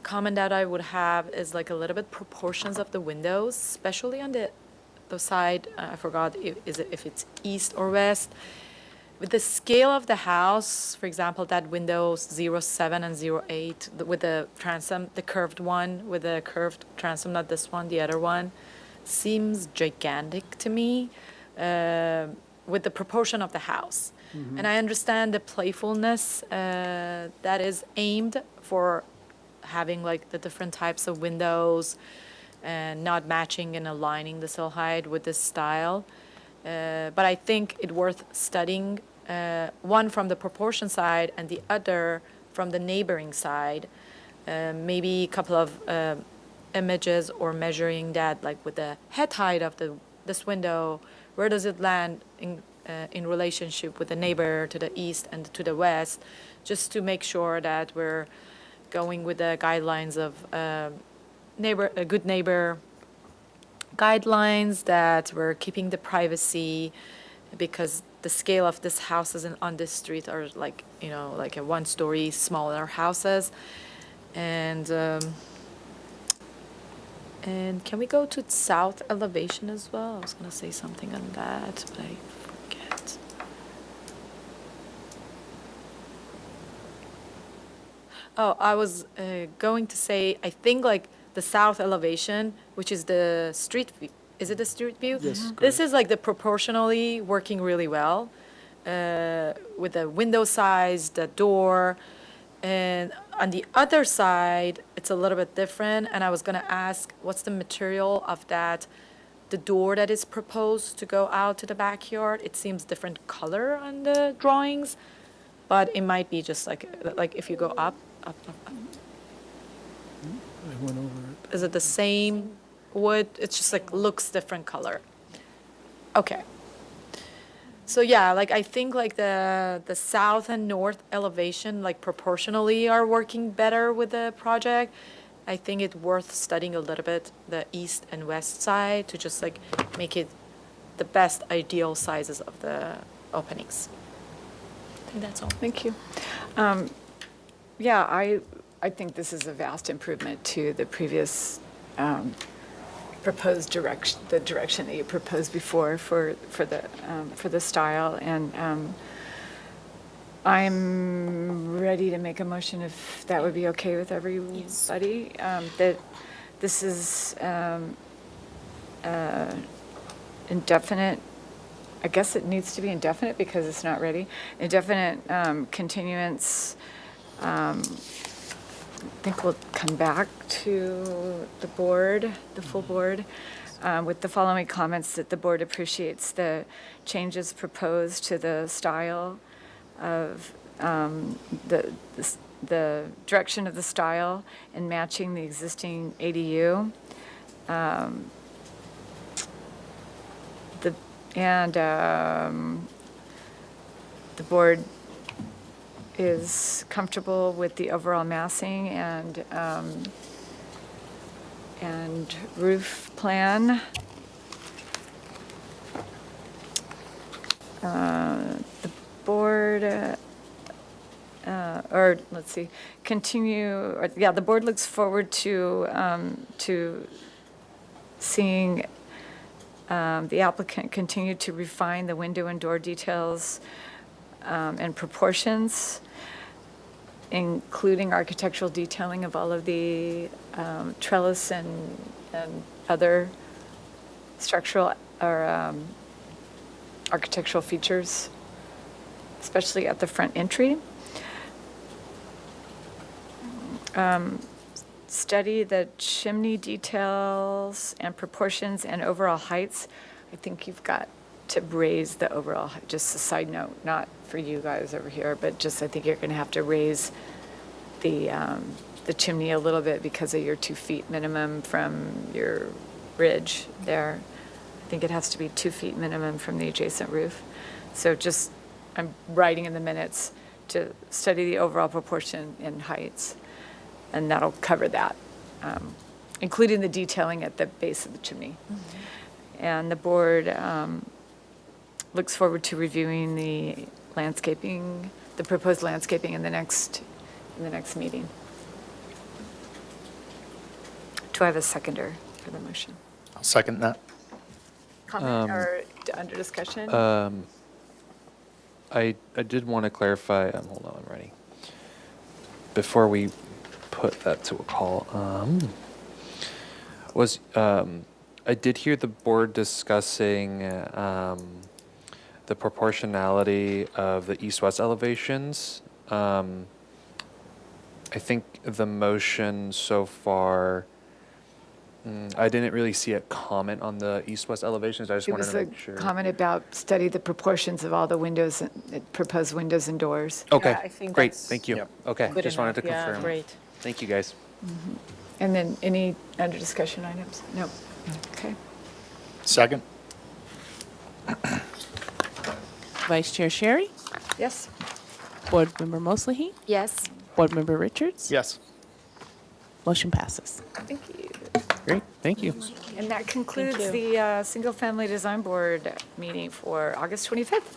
comment that I would have is like a little bit proportions of the windows, especially on the side. I forgot if it's east or west. With the scale of the house, for example, that window 07 and 08 with the transom, the curved one with the curved transom, not this one, the other one, seems gigantic to me with the proportion of the house. And I understand the playfulness that is aimed for having like the different types of windows and not matching and aligning the sill height with this style. But I think it's worth studying, one from the proportion side and the other from the neighboring side. Maybe a couple of images or measuring that, like with the head height of this window, where does it land in relationship with the neighbor to the east and to the west, just to make sure that we're going with the guidelines of good neighbor guidelines, that we're keeping the privacy, because the scale of this houses on this street are like, like a one-story smaller houses. And can we go to south elevation as well? I was gonna say something on that, but I forget. Oh, I was going to say, I think like the south elevation, which is the street view. Is it the street view? Yes. This is like the proportionally working really well with the window size, the door. And on the other side, it's a little bit different. And I was going to ask, what's the material of that, the door that is proposed to go out to the backyard? It seems different color on the drawings, but it might be just like if you go up. I went over it. Is it the same wood? It's just like looks different color. Okay. So yeah, like I think like the south and north elevation like proportionally are working better with the project. I think it's worth studying a little bit the east and west side to just like make it the best ideal sizes of the openings. I think that's all. Thank you. Yeah, I think this is a vast improvement to the previous proposed direction, the direction that you proposed before for the style. And I'm ready to make a motion if that would be okay with everybody. That this is indefinite. I guess it needs to be indefinite because it's not ready. Indefinite continuance. I think we'll come back to the board, the full board, with the following comments that the board appreciates the changes proposed to the style of the direction of the style and matching the existing ADU. The board is comfortable with the overall massing and roof plan. The board, or let's see, the board looks forward to seeing the applicant continue to refine the window and door details and proportions, including architectural detailing of all of the trellis and other structural or architectural features, especially at the front entry. Study the chimney details and proportions and overall heights. I think you've got to raise the overall, just a side note, not for you guys over here, but just I think you're going to have to raise the chimney a little bit because of your 2 feet minimum from your ridge there. I think it has to be 2 feet minimum from the adjacent roof. So just, I'm writing in the minutes to study the overall proportion in heights, and that'll cover that, including the detailing at the base of the chimney. Mm-hmm. And the board looks forward to reviewing the landscaping, the proposed landscaping in the next meeting. Do I have a seconder for the motion? I'll second that. Comment or under discussion? I did want to clarify, hold on, I'm ready. Before we put that to a call, I did hear the board discussing the proportionality of the east-west elevations. I think the motion so far, I didn't really see a comment on the east-west elevations. I just wanted to make sure. It was a comment about study the proportions of all the windows, proposed windows and doors. Okay, Yeah, I think great, that's thank you. Yep. Okay, good just wanted to enough. confirm. Yeah, great. Thank you, guys. And then any under discussion items? No. Okay. Second? Vice Chair Sherry, Yes? Board Member Moslehy, Yes. Board Member Richards. Yes. Motion passes. Thank you. Great, thank you. And that concludes you. the Single Family Design Board meeting for August 25th.